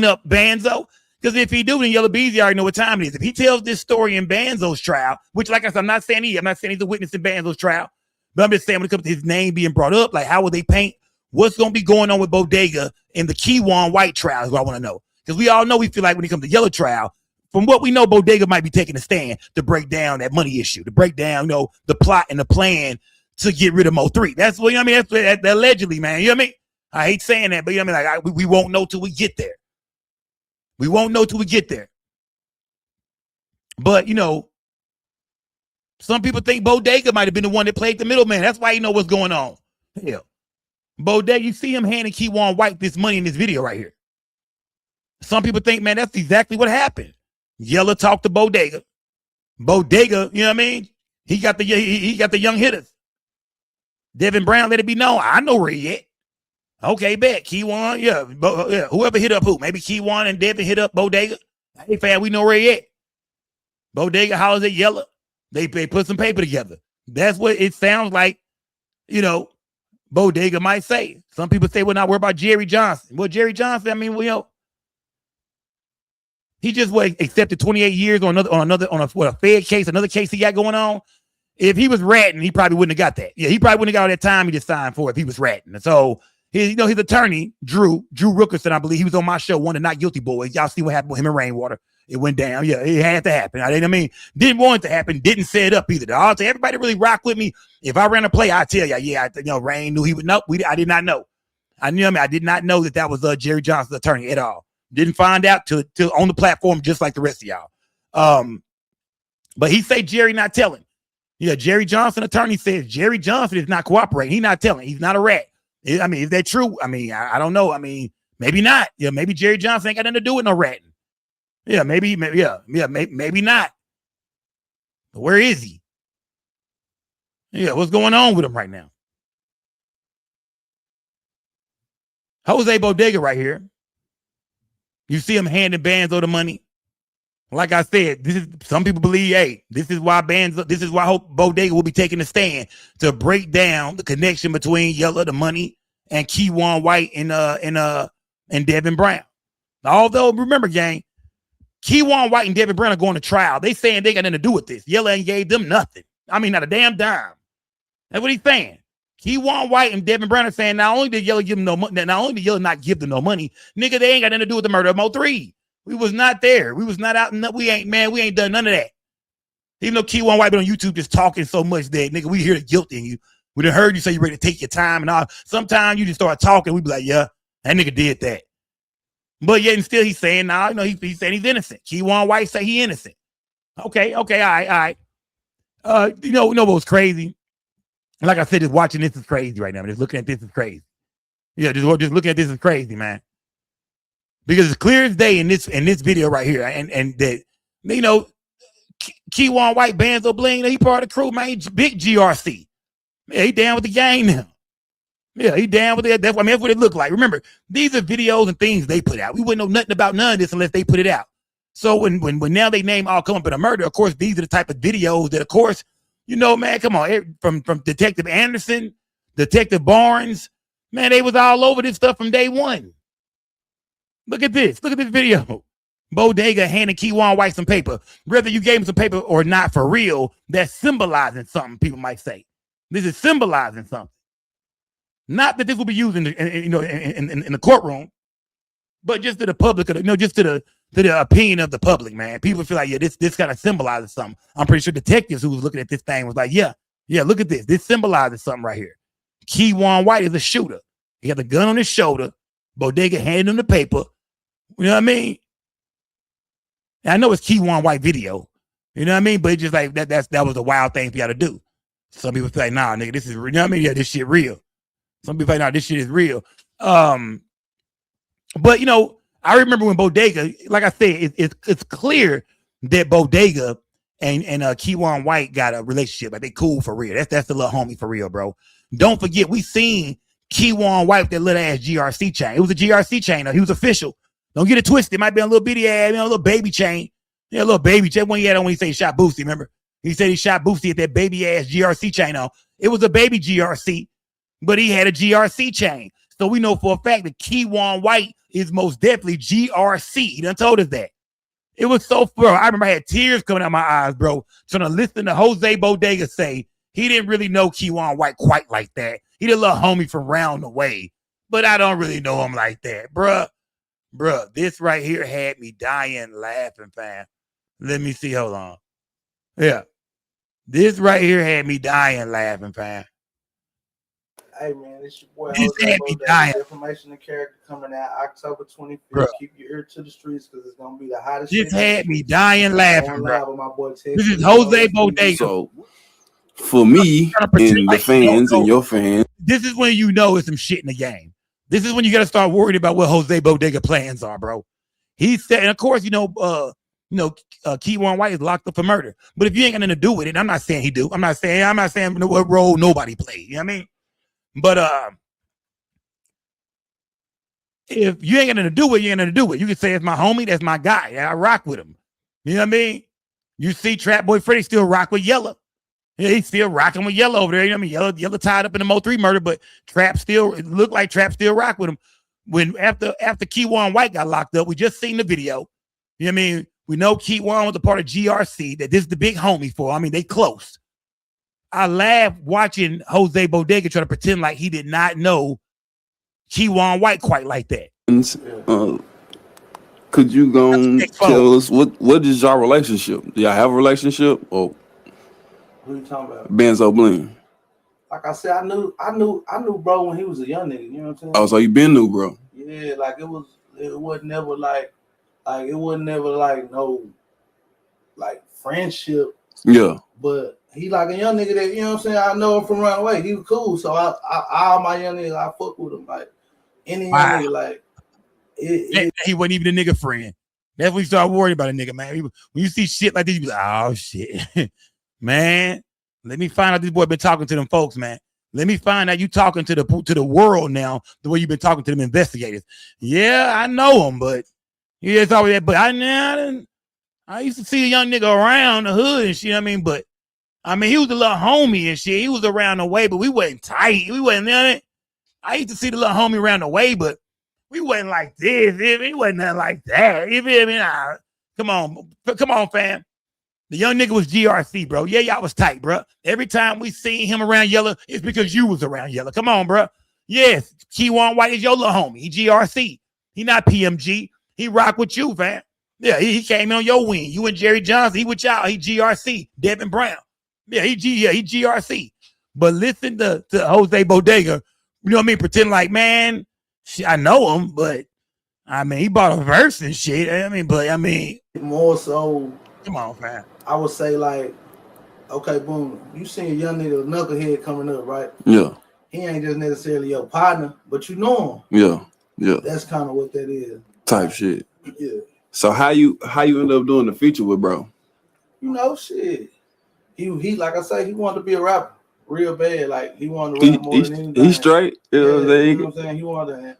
up Banzo? Because if he do, then Yellow Beezy already know what time it is. If he tells this story in Banzo's trial, which, like I said, I'm not saying he's a witness in Banzo's trial, but I'm just saying when it comes to his name being brought up, like how will they paint what's going to be going on with Bodega in the Keywan White trial is what I want to know. Because we all know we feel like when it comes to Yellow trial, from what we know, Bodega might be taking a stand to break down that money issue, to break down, the plot and the plan to get rid of Mo3. That's what, I mean, that's allegedly, man. You know what I mean? I hate saying that, but you know what I mean? Like, we won't know till we get there. We won't know till we get there. But, some people think Bodega might have been the one that played the middleman. That's why you know what's going on. Hell, Bodega, you see him handing Keywan White this money in this video right here. Some people think, man, that's exactly what happened. Yella talked to Bodega. Bodega, you know what I mean? He got the young hitters. Devin Brown let it be known. I know where he at. Okay, bet. Keywan, yeah. Whoever hit up who? Maybe Keywan and Devin hit up Bodega. Hey, fam, we know where he at. Bodega hollers at Yella. They put some paper together. That's what it sounds like, Bodega might say. Some people say, we're not worried about Jerry Johnson. Well, Jerry Johnson, I mean, he just accepted 28 years on a Fed case, another case he got going on. If he was ratting, he probably wouldn't have got that. Yeah, he probably wouldn't have got all that time he just signed for if he was ratting. And so his attorney, Drew Rookerson, I believe, he was on my show, one of the Not Guilty Boys. Y'all see what happened with him and Rainwater. It went down. Yeah, it had to happen. Didn't want it to happen. Didn't set it up either. I'll tell everybody really rock with me. If I ran a play, I tell you, Rain knew he would. Nope, I did not know. I did not know that was Jerry Johnson's attorney at all. Didn't find out till on the platform, just like the rest of y'all. But he say Jerry not telling. Yeah, Jerry Johnson attorney says Jerry Johnson is not cooperating. He's not telling. He's not a rat. I mean, is that true? I mean, I don't know. I mean, maybe not. Yeah, maybe Jerry Johnson ain't got nothing to do with no ratting. Yeah, maybe not. But where is he? Yeah, what's going on with him right now? Jose Bodega right here. You see him handing Banzo the money. Like I said, some people believe, hey, this is why Bodega will be taking a stand to break down the connection between Yella, the money, and Keywan White and Devin Brown. Although, remember, gang, Keywan White and Devin Brown are going to trial. They saying they got nothing to do with this. Yella ain't gave them nothing. I mean, not a damn dime. That's what he's saying. Keywan White and Devin Brown are saying not only did Yella give them no money, not only did Yella not give them no money, nigga, they ain't got nothing to do with the murder of Mo3. We was not there. We was not out. We ain't done none of that. Even though Keywan White been on YouTube just talking so much that, nigga, we hear the guilt in you. We done heard you say you ready to take your time and all. Sometimes you just start talking. We be like, yeah, that nigga did that. But yet and still he's saying, nah, he's saying he's innocent. Keywan White say he innocent. Okay, all right. You know what was crazy? Like I said, just watching this is crazy right now. Just looking at this is crazy. Yeah, just looking at this is crazy, man. Because it's clear as day in this video right here, and that Keywan White, Banzo Bling, he part of the crew, man. He big GRC. Yeah, he down with the gang now. Yeah, he down with it. That's what it looked like. Remember, these are videos and things they put out. We wouldn't know nothing about none of this unless they put it out. So when now they name all come up in a murder, of course, these are the type of videos that, of course, man, come on, from Detective Anderson, Detective Barnes, man, they was all over this stuff from day one. Look at this video. Bodega handing Keywan White some paper. Whether you gave him some paper or not, for real, that's symbolizing something, people might say. This is symbolizing something. Not that this will be used in the courtroom, but just to the public, just to the opinion of the public, man. People feel like, yeah, this kind of symbolizes something. I'm pretty sure detectives who was looking at this thing was like, yeah, look at this. This symbolizes something right here. Keywan White is a shooter. He had the gun on his shoulder. Bodega handed him the paper. You know what I mean? And I know it's Keywan White video. You know what I mean? But it's just like that was a wild thing for y'all to do. Some people say, nah, nigga, this is real. You know what I mean? Yeah, this shit real. Some people say, nah, this shit is real. But I remember when Bodega, like I said, it's clear that Bodega and Keywan White got a relationship. Like they cool for real. That's the little homie for real, bro. Don't forget, we seen Keywan White with that little ass GRC chain. It was a GRC chain. He was official. Don't get it twisted. It might be a little bitty ass, a little baby chain. Yeah, a little baby chain. When he had on when he said he shot Boosie, remember? He said he shot Boosie at that baby ass GRC chain on. It was a baby GRC, but he had a GRC chain. So we know for a fact that Keywan White is most definitely GRC. He done told us that. It was so, bro. I remember I had tears coming out my eyes, bro, trying to listen to Jose Bodega say he didn't really know Keywan White quite like that. He did a little homie from round the way, but I don't really know him like that, bruh. Bruh, this right here had me dying laughing, fam. Let me see. Hold on. Yeah. This right here had me dying laughing, fam. Hey man, it's your boy This Jose had me Bodega. dying. Information and character coming out October 25th. Bruh. Keep your ear to the streets because it's gonna be the hottest. This had me dying laughing, bro. With my boy This is Jose Bodega. So for me and the fans and your fans, this is when you know it's some shit in the game. This is when you got to start worrying about what Jose Bodega plans are, bro. He said, and of course, Keywan White is locked up for murder. But if you ain't got nothing to do with it, I'm not saying he do. I'm not saying what role nobody played. You know what I mean? But if you ain't got nothing to do with it, you ain't nothing to do with it. You can say it's my homie, that's my guy. I rock with him. You know what I mean? You see Trap Boy Freddy still rock with Yella. Yeah, he's still rocking with Yella over there. You know what I mean? Yella tied up in the Mo3 murder, but Trap still, it looked like Trap still rock with him. When after Keywan White got locked up, we just seen the video. You know what I mean? We know Keywan was a part of GRC, that this is the big homie for. I mean, they close. I laughed watching Jose Bodega try to pretend like he did not know Keywan White quite like that. could you go and tell us what is y'all relationship? Do y'all have a relationship or Who you talking about? Benzo Bling? Like I said, I knew bro when he was a young nigga. You know what I'm saying? Oh, so you been new, bro? Yeah, like it wasn't never like it wasn't never like no like friendship. Yeah. But he like a young nigga that, you know what I'm saying, I know him from around the way. He was cool. So I all my young niggas, I fuck with him. Like any young nigga, like he wasn't even a nigga friend. That's when you start worrying about a nigga, man. When you see shit like this, you be like, oh shit. Man, let me find out this boy been talking to them folks, man. Let me find out you talking to the world now, the way you've been talking to them investigators. Yeah, I know him, but yeah, it's always that. But I used to see a young nigga around the hood and shit. You know what I mean, but I mean, he was a little homie and shit. He was around the way, but we wasn't tight. We wasn't in it. I used to see the little homie around the way, but we wasn't like this. He wasn't nothing like that. You feel me? Nah, come on, fam. The young nigga was GRC, bro. Yeah, y'all was tight, bro. Every time we seen him around Yella, it's because you was around Yella. Come on, bro. Yes, Keywan White is your little homie. He GRC. He not PMG. He rock with you, fam. Yeah, he came in on your wing. You and Jerry Johnson. He with y'all. He GRC. Devin Brown. Yeah, he GRC. But listen to Jose Bodega. You know what I mean? Pretend like, man, I know him, but I mean, he bought a verse and shit. I mean, more so. Come on, fam. I would say like, okay, boom. You seen a young nigga, knucklehead coming up, right? Yeah. He ain't just necessarily your partner, but you know him. Yeah. Yeah. That's kind of what that is. Type shit. Yeah. So how you end up doing the feature with bro? You know, shit. He like I say, he wanted to be a rapper real bad. Like he wanted to rap more than anything. He's straight. You know what I'm saying? He wanted to,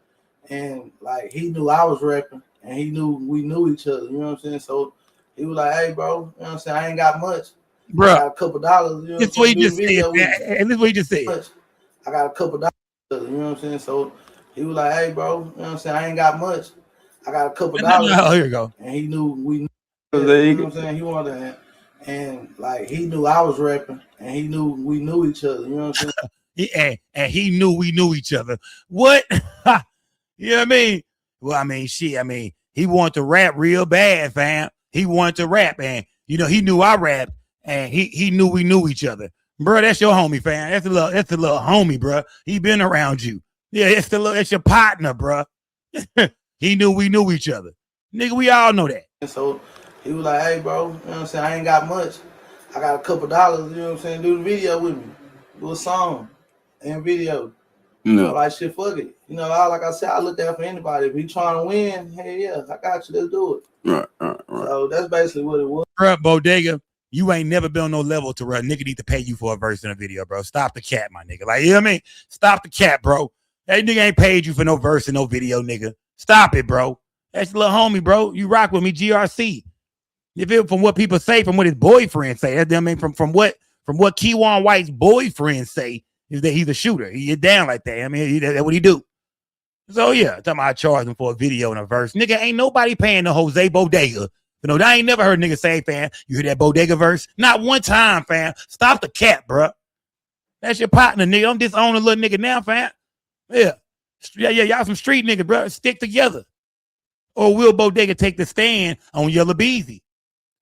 and like he knew I was rapping, and he knew we knew each other. You know what I'm saying? So he was like, "Hey, bro, you know what I'm saying? I ain't got much, bro. I got a couple dollars." You know, this what he just said, and this what he just said. I got a couple dollars. You know what I'm saying? So he was like, "Hey, bro, you know what I'm saying? I ain't got much. I got a couple dollars." Oh, here you go. And he knew we knew. You know what I'm saying? He wanted to, and like he knew I was rapping, and he knew we knew each other. You know what I'm saying? and he knew we knew each other. What? You know what I mean? Well, I mean, shit. I mean, he wanted to rap real bad, fam. He wanted to rap, and you know, he knew I rapped, and he knew we knew each other. Bro, that's your homie, fam. That's a little homie, bro. He been around you. Yeah, that's your partner, bro. He knew we knew each other. Nigga, we all know that. And so he was like, "Hey, bro, you know what I'm saying? I ain't got much. I got a couple dollars, you know what I'm saying? Do the video with me. Do a song and video." No. So like, shit, fuck it. You know, like I said, I look out for anybody. If he trying to win, hey, yeah, I got you. Let's do it. Right. So that's basically what it was. Bro, Bodega, you ain't never been on no level to run. Nigga need to pay you for a verse in a video, bro. Stop the cap, my nigga. Like, you know what I mean? Stop the cap, bro. That nigga ain't paid you for no verse in no video, nigga. Stop it, bro. That's a little homie, bro. You rock with me, GRC. You feel from what people say, from what his boyfriend say. I mean, from what Keywan White's boyfriend say is that he's a shooter. He get down like that. I mean, that's what he do. So yeah, talking about I charge him for a video and a verse. Nigga, ain't nobody paying the Jose Bodega. You know, I ain't never heard a nigga say, fam, you hear that Bodega verse? Not one time, fam. Stop the cap, bro. That's your partner, nigga. I'm disowning a little nigga now, fam. Yeah. Yeah, y'all some street niggas, bro. Stick together. Or will Bodega take the stand on Yellow Beezy?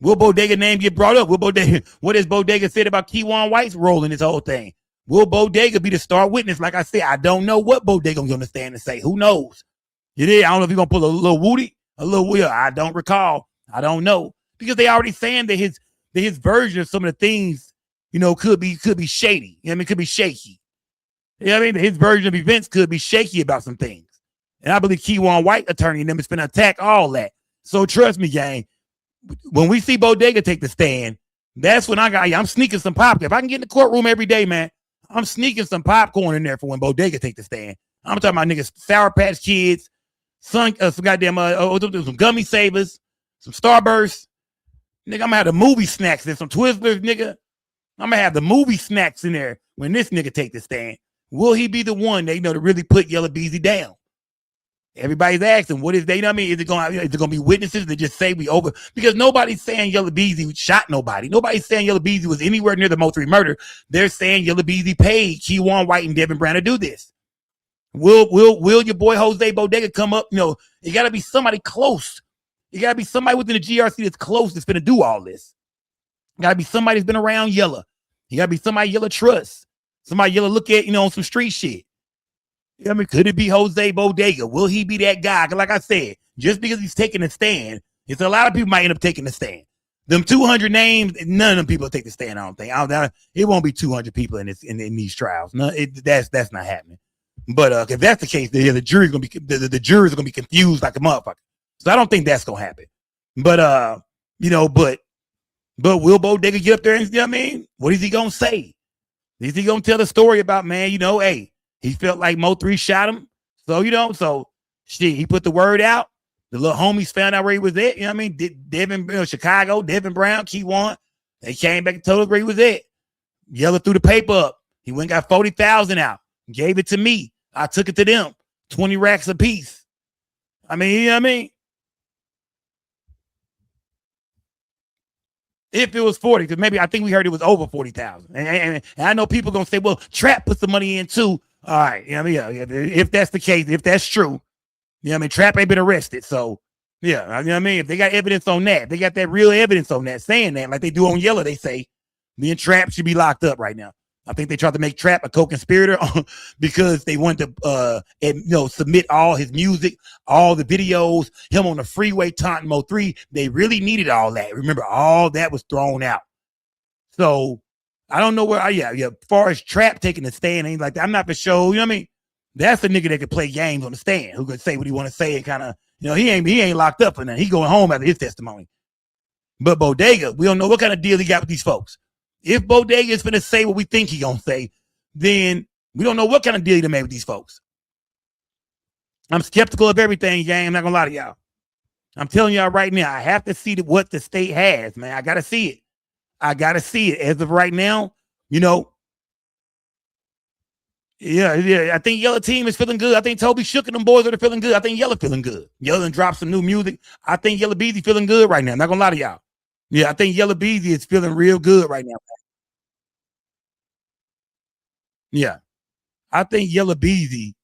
Will Bodega name get brought up? Will Bodega, what has Bodega said about Keywan White's role in this whole thing? Will Bodega be the star witness? Like I said, I don't know what Bodega going to stand and say. Who knows? I don't know if he's going to pull a little Woody, a little Will. I don't recall. I don't know. Because they already saying that his version of some of the things, you know, could be shady. You know what I mean? Could be shaky. You know what I mean? His version of events could be shaky about some things. And I believe Keywan White attorney and them is going to attack all that. So trust me, gang, when we see Bodega take the stand, that's when I'm sneaking some popcorn. If I can get in the courtroom every day, man, I'm sneaking some popcorn in there for when Bodega take the stand. I'm talking about niggas, Sour Patch Kids, some goddamn some gummy savers, some Starbursts. Nigga, I'm gonna have the movie snacks and some Twizzlers, nigga. I'm gonna have the movie snacks in there when this nigga take the stand. Will he be the one they know to really put Yellow Beezy down? Everybody's asking, what is they? You know what I mean, is it going to be witnesses that just say we over? Because nobody's saying Yellow Beezy shot nobody. Nobody's saying Yellow Beezy was anywhere near the Moultrie murder. They're saying Yellow Beezy paid Keywan White and Devin Brown to do this. Will your boy Jose Bodega come up? You know, it got to be somebody close. It got to be somebody within the GRC that's close that's going to do all this. It got to be somebody that's been around Yellow. You got to be somebody Yellow trust. Somebody Yellow look at, you know, on some street shit. I mean, could it be Jose Bodega? Will he be that guy? Like I said, just because he's taking a stand, it's a lot of people might end up taking the stand. Them 200 names, none of them people take the stand. I don't think. It won't be 200 people in these trials. No, that's not happening. But if that's the case, the jury's gonna be the jury's gonna be confused like a motherfucker. So I don't think that's gonna happen. But you know, but will Bodega get up there and, you know what I mean? What is he gonna say? Is he gonna tell the story about, man, you know, hey, he felt like Mo3 shot him. So, you know, shit, he put the word out. The little homies found out where he was at. You know what I mean? Devin, Chicago, Devin Brown, Keywan. They came back and told us where he was at. Yellow threw the paper up. He went and got 40,000 out. Gave it to me. I took it to them. 20 racks a piece. I mean, you know what I mean? If it was 40, because maybe I think we heard it was over 40,000. And I know people going to say, well, Trap put the money in too. All right. You know what I mean? Yeah, if that's the case, if that's true, you know what I mean? Trap ain't been arrested. So, yeah, you know what I mean? If they got evidence on that, they got that real evidence on that, saying that, like they do on Yellow, they say, me and Trap should be locked up right now. I think they tried to make Trap a co-conspirator because they wanted to, submit all his music, all the videos, him on the freeway taunting Mo3. They really needed all that. Remember, all that was thrown out. So I don't know where. As far as Trap taking the stand, ain't like that. I'm not for sure. You know what I mean? That's the nigga that could play games on the stand, who could say what he want to say and kind of, he ain't locked up for nothing. He going home after his testimony. But Bodega, we don't know what kind of deal he got with these folks. If Bodega is going to say what we think he going to say, then we don't know what kind of deal he made with these folks. I'm skeptical of everything, gang. I'm not going to lie to y'all. I'm telling y'all right now, I have to see what the state has, man. I got to see it. I got to see it. As of right now, yeah, I think Yellow team is feeling good. I think Toby Shook and them boys are feeling good. I think Yellow feeling good. Yellow done dropped some new music. I think Yellow Beezy feeling good right now. I'm not going to lie to y'all. Yeah, I think Yellow Beezy is feeling real good right now. Yeah, I think Yellow Beezy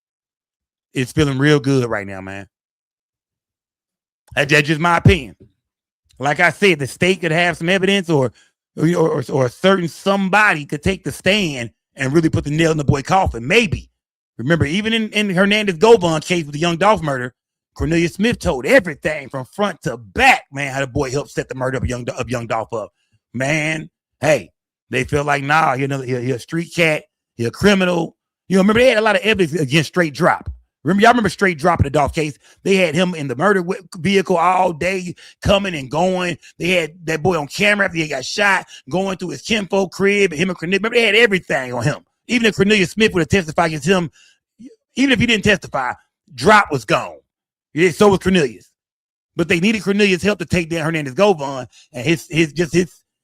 is feeling real good right now, man. That's just my opinion. Like I said, the state could have some evidence, or a certain somebody could take the stand and really put the nail in the boy coffin. Maybe. Remember, even in Hernandez Govan case with the Young Dolph murder, Cornelia Smith told everything from front to back, man, how the boy helped set the murder of Young Dolph up. Man, hey, they feel like, nah, he a street cat, he a criminal. Remember, they had a lot of evidence against Straight Drop. Y'all remember Straight Drop in the Dolph case? They had him in the murder vehicle all day, coming and going. They had that boy on camera after he got shot, going through his kinfolk crib, and him and Cornelia. Remember, they had everything on him. Even if Cornelia Smith would have testified against him, even if he didn't testify, Drop was gone. Yeah, so was Cornelius. But they needed Cornelius' help to take down Hernandez Govan, and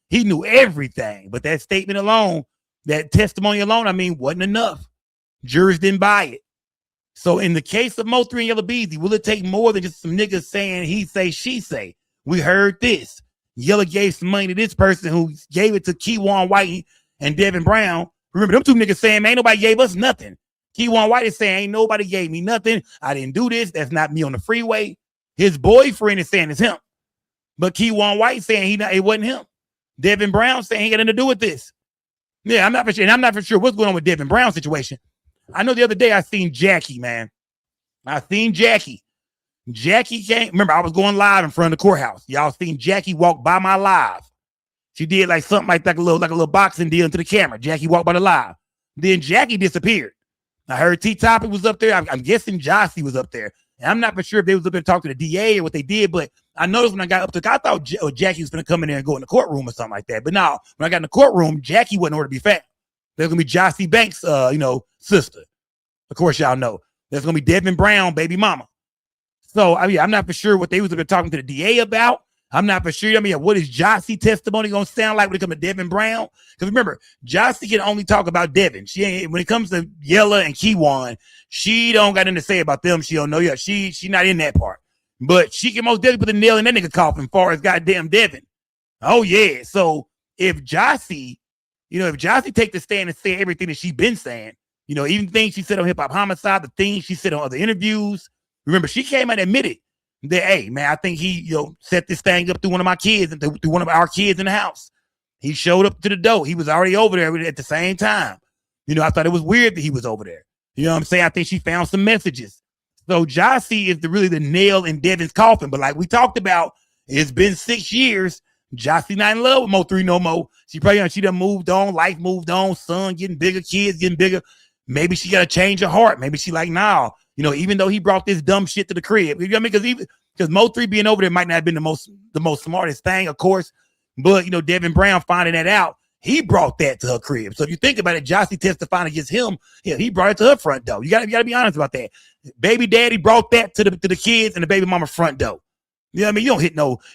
he knew everything. But that statement alone, that testimony alone, wasn't enough. Jurors didn't buy it. So in the case of Mo3 and Yella Beezy, will it take more than just some niggas saying he say, she say? We heard this. Yella gave some money to this person who gave it to Keywan White and Devin Brown. Remember, them two niggas saying, man, ain't nobody gave us nothing. Keywan White is saying, ain't nobody gave me nothing. I didn't do this. That's not me on the freeway. His boyfriend is saying it's him. But Keywan White saying it wasn't him. Devin Brown saying he got nothing to do with this. Yeah, I'm not for sure. And I'm not for sure what's going on with Devin Brown's situation. I know the other day I seen Jackie, man. I seen Jackie. Jackie came. Remember, I was going live in front of the courthouse. Y'all seen Jackie walk by my live. She did like something like a little boxing deal into the camera. Jackie walked by the live. Then Jackie disappeared. I heard T-Topic was up there. I'm guessing Jossie was up there. And I'm not for sure if they was up there talking to the DA or what they did, but I noticed when I got up there, I thought Jackie was going to come in there and go in the courtroom or something like that. But no, when I got in the courtroom, Jackie wasn't nowhere to be found. There's going to be Jossie Banks, sister. Of course, y'all know. There's going to be Devin Brown, baby mama. So, I'm not for sure what they was up there talking to the DA about. I'm not for sure. What is Jossie testimony going to sound like when it comes to Devin Brown? Because remember, Jossie can only talk about Devin. She ain't, when it comes to Yella and Keywan, she don't got anything to say about them. She don't know yet. She not in that part. But she can most definitely put a nail in that nigga coffin as far as goddamn Devin. Oh, yeah. So if Jossie take the stand and say everything that she been saying, even things she said on Hip Hop Homicide, the things she said on other interviews, remember, she came out and admitted that, hey, man, I think he, set this thing up through one of my kids and through one of our kids in the house. He showed up to the door. He was already over there at the same time. I thought it was weird that he was over there. You know what I'm saying? I think she found some messages. So Jossie is really the nail in Devin's coffin. But like we talked about, it's been 6 years. Jossie not in love with Mo3 no more. She probably, she done moved on. Life moved on. Son getting bigger. Kids getting bigger. Maybe she got to change her heart. Maybe she like, nah. Even though he brought this dumb shit to the crib, because Mo3 being over there might not have been the most smartest thing, of course, but Devin Brown finding that out, he brought that to her crib. So if you think about it, Jossie testifying against him, he brought it to her front door. You gotta be honest about that. Baby daddy brought that to the kids and the baby mama front door. You know what I mean?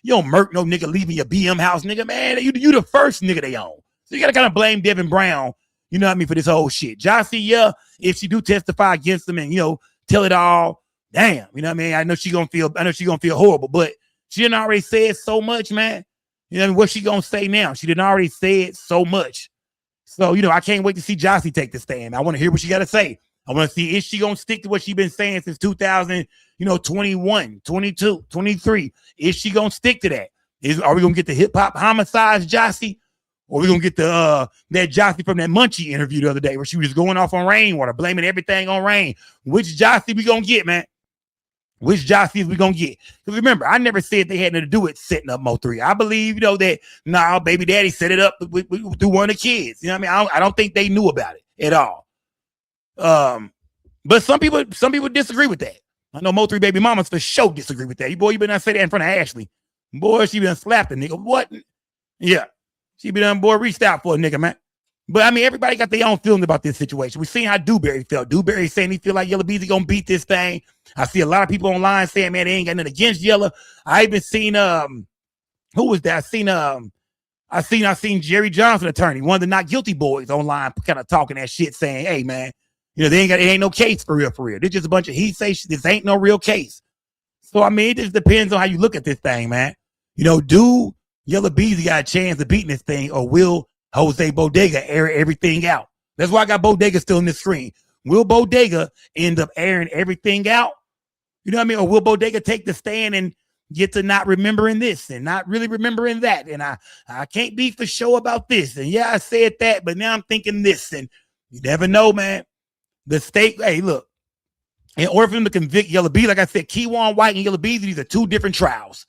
You don't murk no nigga leaving your BM house, nigga, man. You the first nigga they own. So you gotta kind of blame Devin Brown, for this whole shit. Jossie, if she do testify against him and tell it all. Damn, I know she gonna feel horrible, but she didn't already say it so much, man. What she gonna say now? She didn't already say it so much. So, I can't wait to see Jossie take the stand. I want to hear what she got to say. I want to see, is she gonna stick to what she been saying since 2021, 22, 23? Is she gonna stick to that? Are we gonna get the Hip Hop Homicides Jossie? Or we gonna get the that Jossie from that Munchie interview the other day where she was going off on Rainwater, blaming everything on rain? Which Jossie we gonna get, man? Which Jossie is we gonna get? Because remember, I never said they had nothing to do with setting up Mo3. I believe, that baby daddy set it up through one of the kids. You know what I mean? I don't think they knew about it at all. But some people disagree with that. I know Mo3 baby mamas for sure disagree with that. You better not say that in front of Ashley. Boy, she been slapped a nigga. What? Yeah. She be done, boy, reached out for a nigga, man. But everybody got their own feeling about this situation. We seen how Dewberry felt. Dewberry saying he feel like Yella Beezy gonna beat this thing. I see a lot of people online saying, man, they ain't got nothing against Yella. I even seen who was that? I seen Jerry Johnson, attorney, one of the not guilty boys online, kind of talking that shit, saying, hey, man, it ain't no case for real. There's just a bunch of this ain't no real case. So it just depends on how you look at this thing, man. Do Yella Beezy got a chance of beating this thing, or will Jose Bodega air everything out? That's why I got Bodega still in the screen. Will Bodega end up airing everything out? You know what I mean? Or will Bodega take the stand and get to not remembering this and not really remembering that? And I can't be for sure about this. And yeah, I said that, but now I'm thinking this. And you never know, man. The state, hey, look, in order for them to convict Yella Beezy, like I said, Keywan White and Yella Beezy, these are two different trials.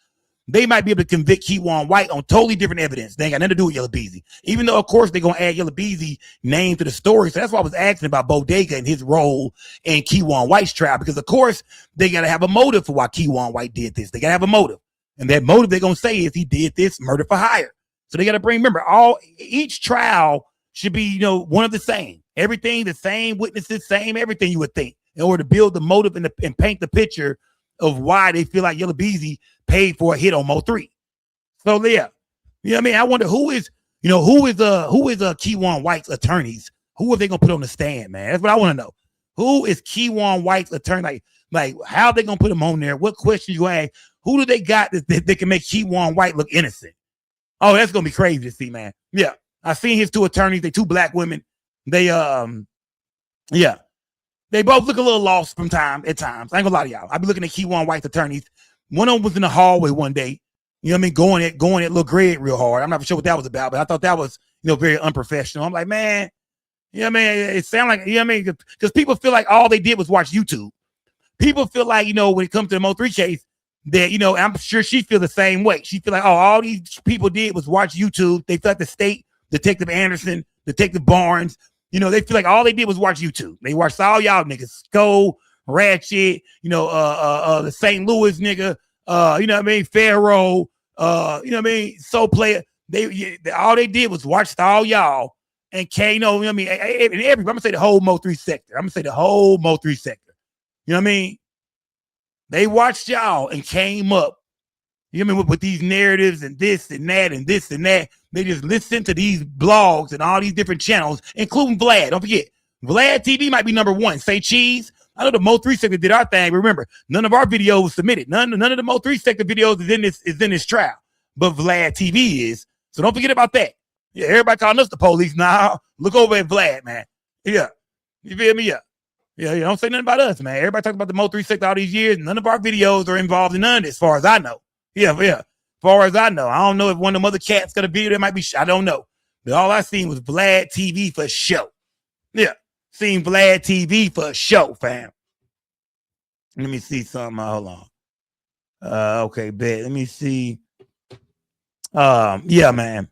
They might be able to convict Keywan White on totally different evidence. They ain't got nothing to do with Yella Beezy. Even though, of course, they're going to add Yella Beezy name to the story. So that's why I was asking about Bodega and his role in Keywan White's trial. Because, of course, they got to have a motive for why Keywan White did this. They got to have a motive. And that motive they're going to say is he did this murder for hire. So they got to remember, each trial should be, one of the same. Everything, the same witnesses, same everything you would think, in order to build the motive and paint the picture of why they feel like Yella Beezy paid for a hit on Mo3. So yeah, I wonder who is Keywan White's attorneys? Who are they gonna put on the stand, man? That's what I want to know. Who is Keywan White's attorney? Like how they gonna put him on there? What questions you ask? Who do they got that can make Keywan White look innocent? Oh, that's gonna be crazy to see, man. Yeah, I seen his two attorneys. They two black women. They yeah, they both look a little lost from time at times. I ain't gonna lie to y'all. I be looking at Keywan White's attorneys. One of them was in the hallway one day. You know what I mean? Going at Lil Greg real hard. I'm not sure what that was about, but I thought that was very unprofessional. I'm like, man, you know what I mean? It sounded like, you know what I mean? Because people feel like all they did was watch YouTube. People feel like, when it comes to the Mo3 case, that, I'm sure she feel the same way. She feel like, oh, all these people did was watch YouTube. They felt the state, Detective Anderson, Detective Barnes, they feel like all they did was watch YouTube. They watched all y'all niggas, Skull, Ratchet, the St. Louis nigga, you know what I mean? Pharaoh, you know what I mean? Soul Player. All they did was watch all y'all and you know what I mean? And I'm gonna say the whole Mo3 sector. I'm gonna say the whole Mo3 sector. You know what I mean? They watched y'all and came up, you know what I mean, with these narratives and this and that and this and that. They just listen to these blogs and all these different channels, including Vlad. Don't forget, Vlad TV might be number one. Say cheese. I know the Mo3 sector did our thing. Remember, none of our videos was submitted. None of the Mo3 sector videos is in this trial, but Vlad TV is. So don't forget about that. Yeah, everybody calling us the police now. Look over at Vlad, man. Yeah, you feel me? Yeah. Yeah, you don't say nothing about us, man. Everybody talks about the Mo3 sector all these years. None of our videos are involved in none of this, as far as I know. Yeah. As far as I know. I don't know if one of them other cats got a video that might be, I don't know. But all I seen was Vlad TV for show. Yeah. Seen Vlad TV for show, fam. Let me see something. Hold on. Okay, bet. Let me see. Yeah, man.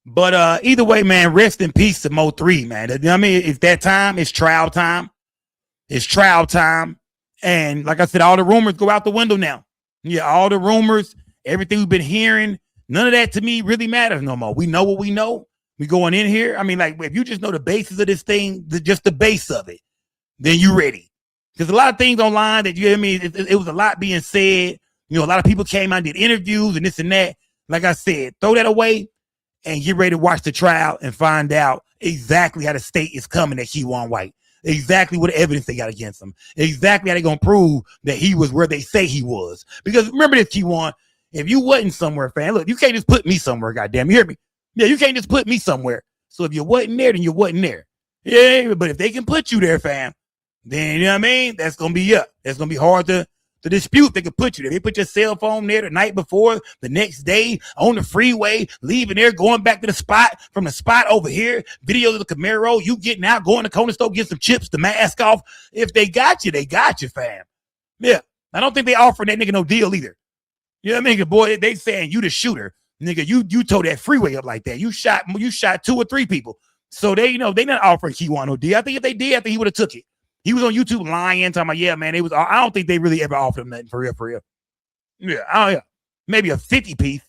But either way, man, rest in peace to Mo3, man. You know what I mean? It's that time. It's trial time. It's trial time. And like I said, all the rumors go out the window now. Yeah, all the rumors, everything we've been hearing, none of that to me really matters no more. We know what we know. We going in here. I mean, like, if you just know the basis of this thing, just the base of it, then you ready. There's a lot of things online that, you know what I mean, it was a lot being said. A lot of people came out and did interviews and this and that. Like I said, throw that away and get ready to watch the trial and find out exactly how the state is coming at Keywan White. Exactly what evidence they got against him. Exactly how they gonna prove that he was where they say he was. Because remember this, Keywan, if you wasn't somewhere, fam, look, you can't just put me somewhere, goddamn, you hear me? Yeah, you can't just put me somewhere. So if you wasn't there, then you wasn't there. Yeah, but if they can put you there, fam, then, you know what I mean? That's gonna be up. That's gonna be hard to dispute. They could put you there. They put your cell phone there the night before, the next day on the freeway, leaving there, going back to the spot, from the spot over here, videos of the Camaro, you getting out, going to Corner Store, get some chips, the mask off. If they got you, fam. Yeah. I don't think they offering that nigga no deal either. You know what I mean? Boy, they saying you the shooter. Nigga, you tore that freeway up like that. You shot 2 or 3 people. So they not offering Keywan no deal. I think if they did, I think he would have took it. He was on YouTube lying, talking about, yeah, man, I don't think they really ever offered him nothing for real. Yeah, maybe a 50 piece.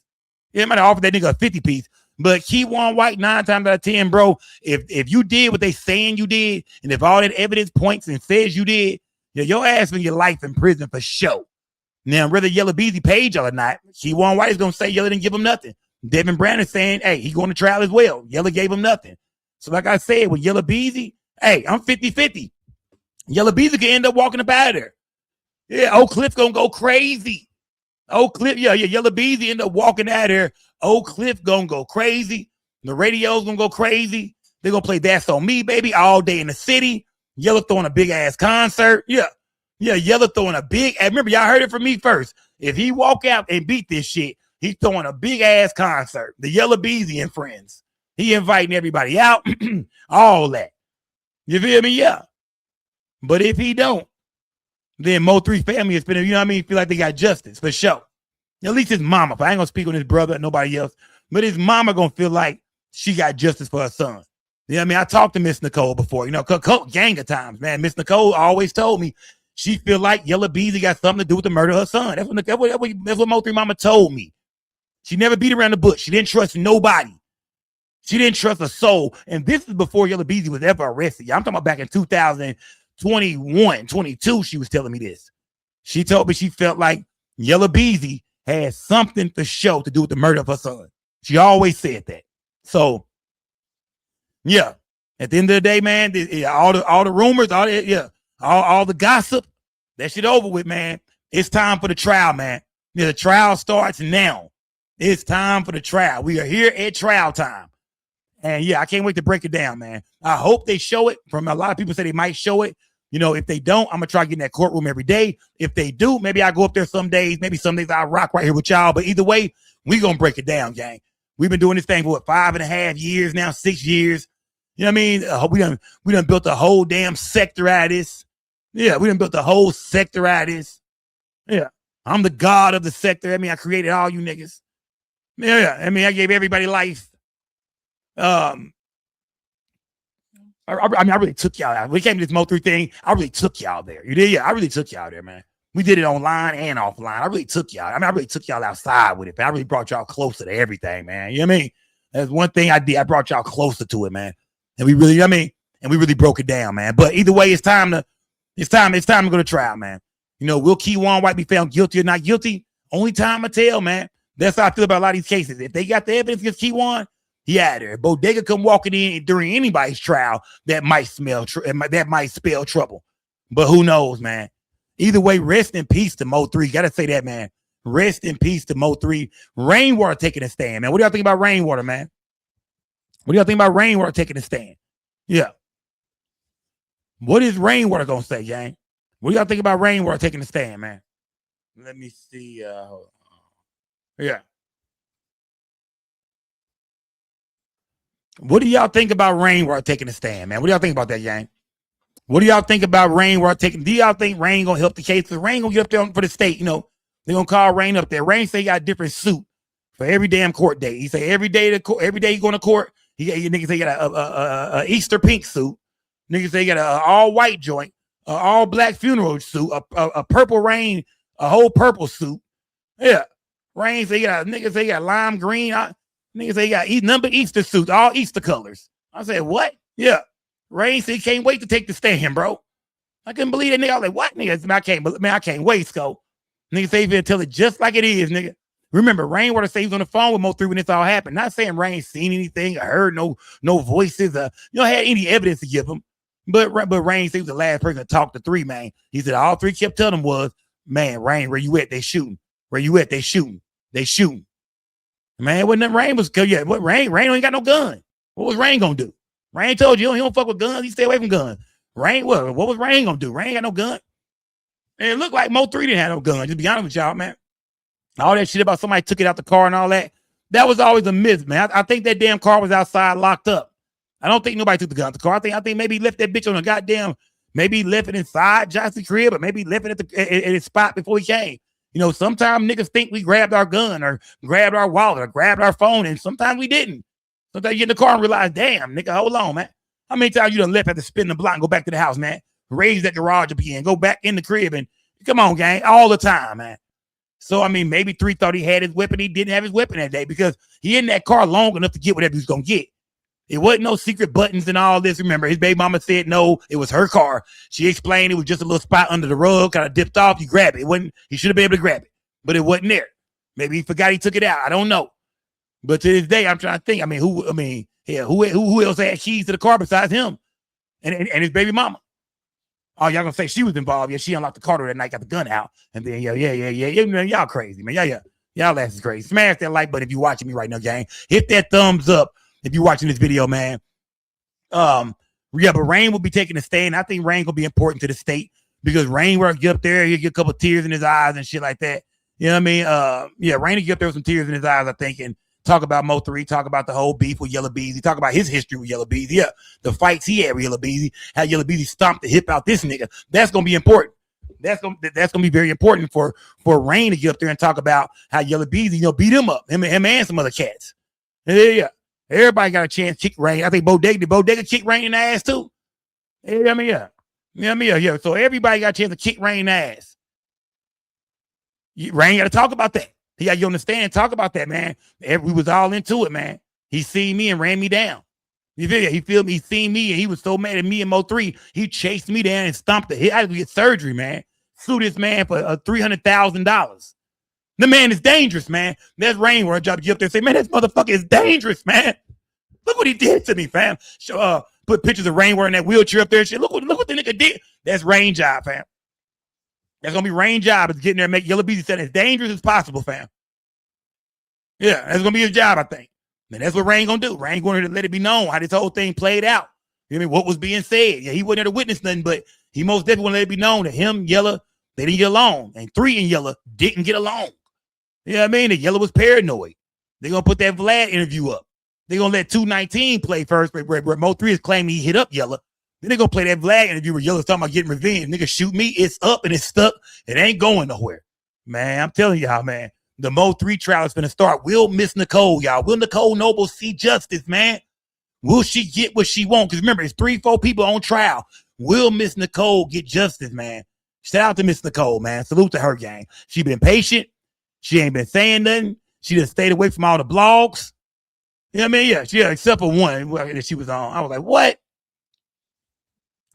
Yeah, they might have offered that nigga a 50 piece. But Keywan White, 9 times out of 10, bro, if you did what they saying you did, and if all that evidence points and says you did, your ass in your life in prison for sure. Now, whether Yella Beezy paid y'all or not, Keywan White is going to say Yella didn't give him nothing. Devin Brown is saying, hey, he's going to trial as well. Yella gave him nothing. So like I said, with Yella Beezy, hey, I'm 50-50. Yella Beezy can end up walking up out of there. Yeah, Oak Cliff gonna go crazy. Oak Cliff, yeah, Yella Beezy end up walking out of there. Oak Cliff gonna go crazy. The radio's gonna go crazy. They're gonna play That's On Me, baby, all day in the city. Yella throwing a big ass concert. Yeah, Yella throwing a big. Remember, y'all heard it from me first. If he walk out and beat this shit, he's throwing a big ass concert. The Yella Beezy and friends. He inviting everybody out. All that. You feel me? Yeah. But if he don't, then Mo3 family is finna, you know what I mean? Feel like they got justice for sure. At least his mama. But I ain't gonna speak on his brother, nobody else. But his mama gonna feel like she got justice for her son. You know what I mean? I talked to Miss Nicole before, gang of times, man. Miss Nicole always told me she feel like Yella Beezy got something to do with the murder of her son. That's what Mo3 mama told me. She never beat around the bush. She didn't trust nobody. She didn't trust a soul. And this is before Yella Beezy was ever arrested. I'm talking about back in 2021, 22, she was telling me this. She told me she felt like Yella Beezy had something to show to do with the murder of her son. She always said that. So, yeah, At the end of the day, man, all the rumors, all the gossip, that shit over with, man. It's time for the trial, man. The trial starts now. It's time for the trial. We are here at trial time. And yeah, I can't wait to break it down, man. I hope they show it. From a lot of people say they might show it. If they don't, I'm gonna try to get in that courtroom every day. If they do, maybe I go up there some days. Maybe some days I'll rock right here with y'all. But either way, we gonna break it down, gang. We've been doing this thing for what, 5.5 years now, 6 years. You know what I mean? We done built a whole damn sector out of this. Yeah, we done built a whole sector out of this. Yeah, I'm the god of the sector. I mean, I created all you niggas. Yeah, I mean, I gave everybody life. I really took y'all out. We came to this Mo3 thing. I really took y'all there. You did? Yeah, I really took y'all there, man. We did it online and offline. I really took y'all. I mean, I really took y'all outside with it, man. I really brought y'all closer to everything, man. You know what I mean? That's one thing I did. I brought y'all closer to it, man. And we really, and we really broke it down, man. But either way, it's time to go to trial, man. Will Keywan White be found guilty or not guilty? Only time will tell, man. That's how I feel about a lot of these cases. If they got the evidence against Keywan, he out there. If Bodega come walking in during anybody's trial, that might spell trouble. But who knows, man? Either way, rest in peace to Mo3. Gotta say that, man. Rest in peace to Mo3. Rainwater taking a stand, man. What do y'all think about Rainwater, man? What do y'all think about Rainwater taking a stand? Yeah. What is Rainwater gonna say, gang? What do y'all think about Rainwater taking a stand, man? Let me see. Yeah. What do y'all think about Rainwater taking a stand, man? What do y'all think about that, gang? What do y'all think about Rainwater taking? Do y'all think Rain gonna help the case? Because Rain gonna get up there for the state. They're gonna call Rain up there. Rain say he got a different suit for every damn court day. He say every day he going to court. Niggas say he got a Easter pink suit. Niggas say he got an all white joint, an all black funeral suit, a purple Rain, a whole purple suit. Yeah, Rain say he got niggas say he got lime green. Niggas say he got number Easter suits, all Easter colors. I said what? Yeah. Rain said he can't wait to take the stand, bro. I couldn't believe that nigga. I was like, what, nigga? I can't wait, Sco. Nigga say he's gonna tell it just like it is, nigga. Remember, Rainwater said he was on the phone with Mo3 when this all happened. Not saying Rain seen anything or heard no voices, had any evidence to give him. But Rain said he was the last person to talk to 3, man. He said all 3 kept telling him was, man, Rain, where you at? They shooting. Where you at? They shooting. They shooting. Man, what Rain was, yeah, what Rain ain't got no gun. What was Rain gonna do? Rain told you he don't fuck with guns. He stay away from guns. Rain, what was Rain gonna do? Rain ain't got no gun. And it looked like Mo3 didn't have no gun. Just be honest with y'all, man. All that shit about somebody took it out the car and all that, that was always a myth, man. I think that damn car was outside locked up. I don't think nobody took the gun out the car. I think maybe he left that bitch on a goddamn, maybe he left it inside Johnson's crib, but maybe he left it at his spot before he came. Sometimes niggas think we grabbed our gun or grabbed our wallet or grabbed our phone, and sometimes we didn't. Sometimes you get in the car and realize, damn, nigga, hold on, man. How many times you done left after spin the block and go back to the house, man? Raise that garage up again, go back in the crib, and come on, gang, all the time, man. So, maybe 3 thought he had his weapon. He didn't have his weapon that day because he in that car long enough to get whatever he was going to get. It wasn't no secret buttons and all this. Remember, his baby mama said no, it was her car. She explained it was just a little spot under the rug, kind of dipped off. You grab it. It wasn't, he should have been able to grab it, but it wasn't there. Maybe he forgot he took it out. I don't know. But to this day, I'm trying to think. Who else had keys to the car besides him and his baby mama? Oh, y'all gonna say she was involved? Yeah, she unlocked the car door that night, got the gun out, and then yeah. Y'all crazy, man. Yeah. Y'all ass is crazy. Smash that like button if you're watching me right now, gang. Hit that thumbs up if you're watching this video, man. But Rain will be taking a stand. I think Rain will be important to the state because Rain will get up there, he'll get a couple of tears in his eyes and shit like that. You know what I mean? Rain will get up there with some tears in his eyes, I think, and talk about Mo3, talk about the whole beef with Yella Beezy, talk about his history with Yella Beezy. Yeah, the fights he had with Yella Beezy, how Yella Beezy stomped the hip out this nigga. That's gonna be important. That's gonna be very important for Rain to get up there and talk about how Yella Beezy, beat him up, him and some other cats. Yeah. Everybody got a chance to kick Rain. I think Bodega kick Rain in the ass too. Yeah. So everybody got a chance to kick Rain in the ass. Rain got to talk about that. He got you on the stand and talk about that, man. We was all into it, man. He seen me and ran me down. You feel me? He feel me? He seen me and he was so mad at me and Mo3. He chased me down and stomped the hit. I had to get surgery, man. Sue this man for $300,000. The man is dangerous, man. That's Rainwater job to get up there and say, man, this motherfucker is dangerous, man. Look what he did to me, fam. put pictures of Rain wearing that wheelchair up there and shit. Look what the nigga did. That's Rain job, fam. That's gonna be Rain job is getting there and make Yella Beezy sound as dangerous as possible, fam. Yeah, that's gonna be his job, I think. And that's what Rain gonna do. Rain going to let it be known how this whole thing played out. You know what I mean? What was being said. Yeah, he wasn't there to witness nothing, but he most definitely want to let it be known that him, Yella, they didn't get along. And 3 and Yella didn't get along. You know what I mean? That Yella was paranoid. They're gonna put that Vlad interview up. They're gonna let 219 play first, where Mo 3 is claiming he hit up Yella. Then they're gonna play that Vlad interview where Yella's talking about getting revenge. Nigga, shoot me, it's up and it's stuck. It ain't going nowhere. Man, I'm telling y'all, man. The Mo 3 trial is gonna start. Will Miss Nicole, y'all? Will Nicole Noble see justice, man? Will she get what she wants? Because remember, it's 3-4 people on trial. Will Miss Nicole get justice, man? Shout out to Miss Nicole, man. Salute to her, gang. She been patient. She ain't been saying nothing. She just stayed away from all the blogs. You know what I mean? Yeah, except for one that she was on. I was like, what?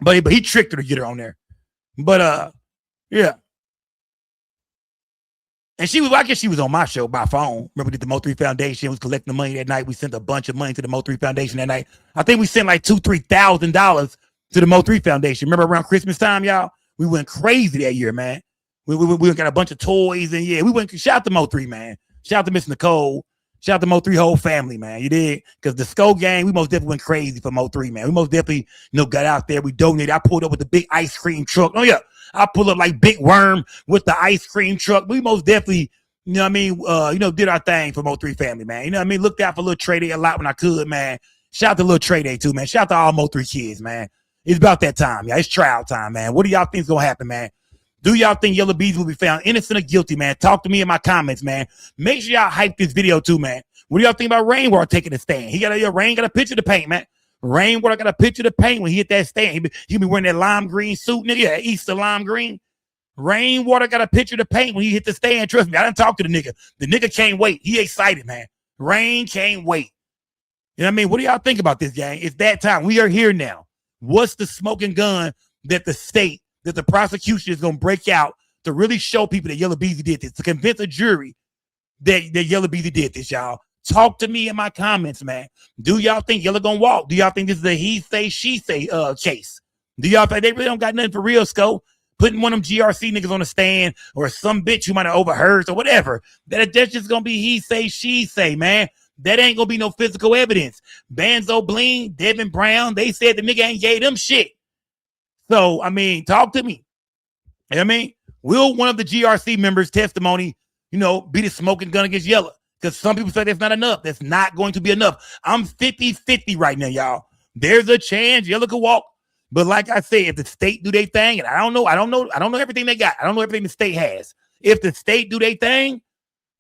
But he tricked her to get her on there. But yeah. And I guess she was on my show by phone. Remember, we did the Mo3 Foundation, was collecting the money that night. We sent a bunch of money to the Mo3 Foundation that night. I think we sent like $2,000-$3,000 to the Mo3 Foundation. Remember around Christmas time, y'all? We went crazy that year, man. We got a bunch of toys, and yeah, we went. Shout out to Mo3, man. Shout out to Miss Nicole. Shout out to Mo3 whole family, man. You did? Because the Skull Gang, we most definitely went crazy for Mo3, man. We most definitely, got out there. We donated. I pulled up with the big ice cream truck. Oh, yeah. I pulled up like Big Worm with the ice cream truck. We most definitely, did our thing for Mo3 family, man. You know what I mean? Looked out for Lil Trey Day a lot when I could, man. Shout out to Lil Trey Day, too, man. Shout out to all Mo3 kids, man. It's about that time, y'all. It's trial time, man. What do y'all think is going to happen, man? Do y'all think Yella Beezy will be found innocent or guilty, man? Talk to me in my comments, man. Make sure y'all hype this video, too, man. What do y'all think about Rainwater taking a stand? Rain got a picture to paint, man. Rainwater got a picture to paint when he hit that stand. He be wearing that lime green suit, nigga. Yeah, Easter lime green. Rainwater got a picture to paint when he hit the stand. Trust me, I didn't talk to the nigga. The nigga can't wait. He excited, man. Rain can't wait. You know what I mean? What do y'all think about this, gang? It's that time. We are here now. What's the smoking gun that the prosecution is going to break out to really show people that Yella Beezy did this, to convince a jury that Yella Beezy did this, y'all? Talk to me in my comments, man. Do y'all think Yella gonna walk? Do y'all think this is a he say, she say case? Do y'all think they really don't got nothing for real, Sco? Putting one of them GRC niggas on the stand or some bitch you might have overheard or whatever. That's just gonna be he say, she say, man. That ain't gonna be no physical evidence. Banzo Bling, Devin Brown, they said the nigga ain't gave them shit. So, I mean, talk to me. You know what I mean? Will one of the GRC members' testimony, be the smoking gun against Yella? Because some people say that's not enough. That's not going to be enough. I'm 50-50 right now, y'all. There's a chance Yella could walk. But like I said, if the state do their thing, and I don't know everything they got. I don't know everything the state has. If the state do their thing,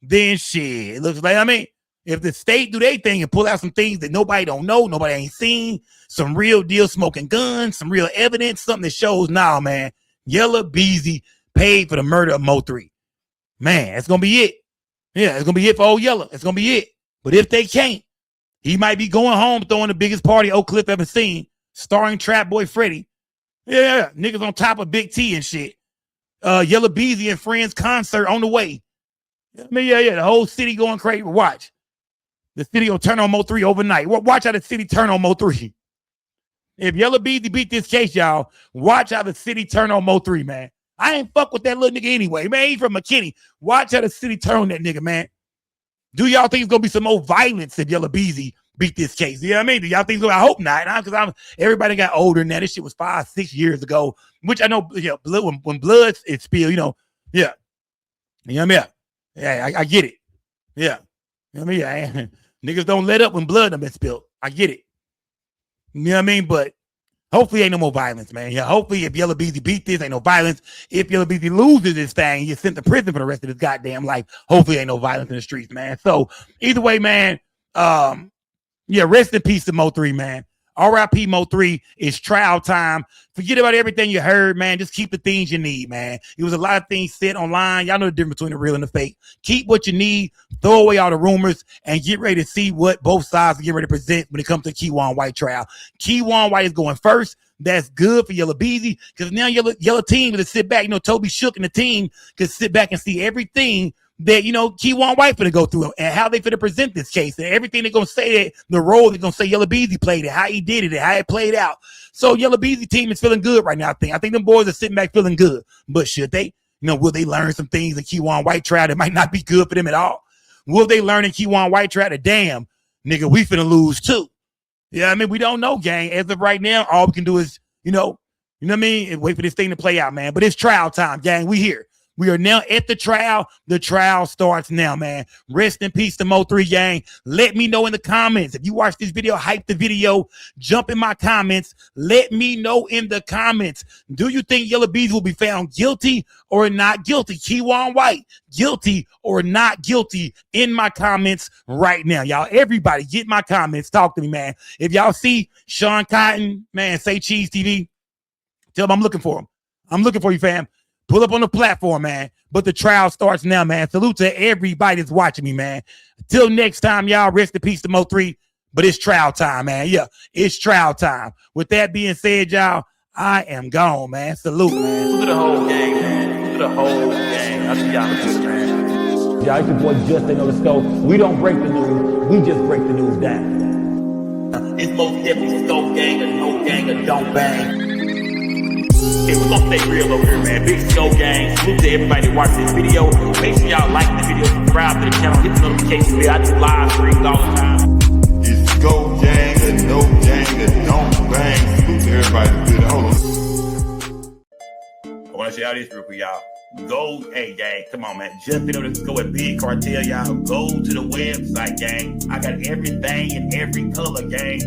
then shit. It looks like, if the state do their thing and pull out some things that nobody don't know, nobody ain't seen, some real deal smoking guns, some real evidence, something that shows, man, Yella Beezy paid for the murder of Mo3. Man, that's going to be it. Yeah, it's going to be it for old Yella. It's going to be it. But if they can't, he might be going home throwing the biggest party Oak Cliff ever seen, starring Trap Boy Freddy. Yeah, niggas on top of Big T and shit. Yella Beezy and Friends concert on the way. The whole city going crazy. Watch. The city will turn on Mo3 overnight. Watch how the city turn on Mo3. If Yella Beezy beat this case, y'all, watch how the city turn on Mo3, man. I ain't fuck with that little nigga anyway. Man, he's from McKinney. Watch how the city turn on that nigga, man. Do y'all think it's going to be some more violence if Yella Beezy beat this case? You know what I mean? Do y'all think so? I hope not. Because everybody got older now. This shit was 5-6 years ago, which I know, when blood is spilled, yeah. You know what I mean? Yeah, I get it. Yeah. You know what I mean? Niggas don't let up when blood done been spilled. I get it. You know what I mean? But hopefully ain't no more violence, man. Yeah, hopefully if Yella Beezy beat this, ain't no violence. If Yella Beezy loses this thing, you're sent to prison for the rest of his goddamn life. Hopefully ain't no violence in the streets, man. So either way, man, rest in peace to Mo3, man. R.I.P. Mo3. It's trial time. Forget about everything you heard, man. Just keep the things you need, man. It was a lot of things said online. Y'all know the difference between the real and the fake. Keep what you need, throw away all the rumors, and get ready to see what both sides are getting ready to present when it comes to Keywan White trial. Keywan White is going first. That's good for Yella Beezy, because now Yella team to sit back. Toby Shook and the team can sit back and see everything that, Keywan White finna go through and how they finna present this case and everything they're gonna say, that the role they're gonna say Yella Beezy played it, how he did it, and how it played out. So Yella Beezy team is feeling good right now. I think them boys are sitting back feeling good. But should they? Will they learn some things in Keywan White trial that might not be good for them at all? Will they learn in Keywan White trial that damn, nigga, we finna lose too? Yeah, I mean, we don't know, gang. As of right now, all we can do is, you know what I mean? And wait for this thing to play out, man. But it's trial time, gang. We here. We are now at the trial. The trial starts now, man. Rest in peace to Mo3, gang. Let me know in the comments. If you watch this video, hype the video. Jump in my comments. Let me know in the comments. Do you think Yella Beezy will be found guilty or not guilty? Keywan White, guilty or not guilty? In my comments right now, y'all. Everybody, get my comments. Talk to me, man. If y'all see Sean Cotton, man, say Cheese TV. Tell him I'm looking for him. I'm looking for you, fam. Pull up on the platform, man. But the trial starts now, man. Salute to everybody that's watching me, man. Until next time, y'all, rest in peace to Mo3. But it's trial time, man. Yeah, it's trial time. With that being said, y'all, I am gone, man. Salute, man. Look at the whole gang, man. Look at the whole gang. I see y'all later, man. Y'all, it's your boy Justin on the scope. We don't break the news. We just break the news down. It's most definitely Scope gang or no gang or don't bang. Hey, we're gonna stay real over here, man. Big Scope gang. Salute to everybody watching this video. Make sure y'all like the video, subscribe to the channel, hit the notification bell. I do live streams all the time. It's Scope gang or no gang or don't bang. Salute to everybody. Good. Hold on. I want to show y'all this real quick, y'all. Go, hey, gang, come on, man. Just been able to go with Big Cartel, y'all. Go to the website, gang. I got everything in every color, gang.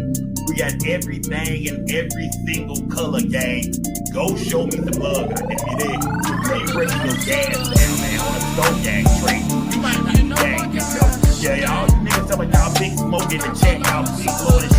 We got everything in every single color, gang. Go show me some love. I think you did. Hey, breaking your gas down, man, on the Scope gang straight. You might not know, gang. Yeah, y'all niggas talking about y'all big smoke in the chat, y'all big blowing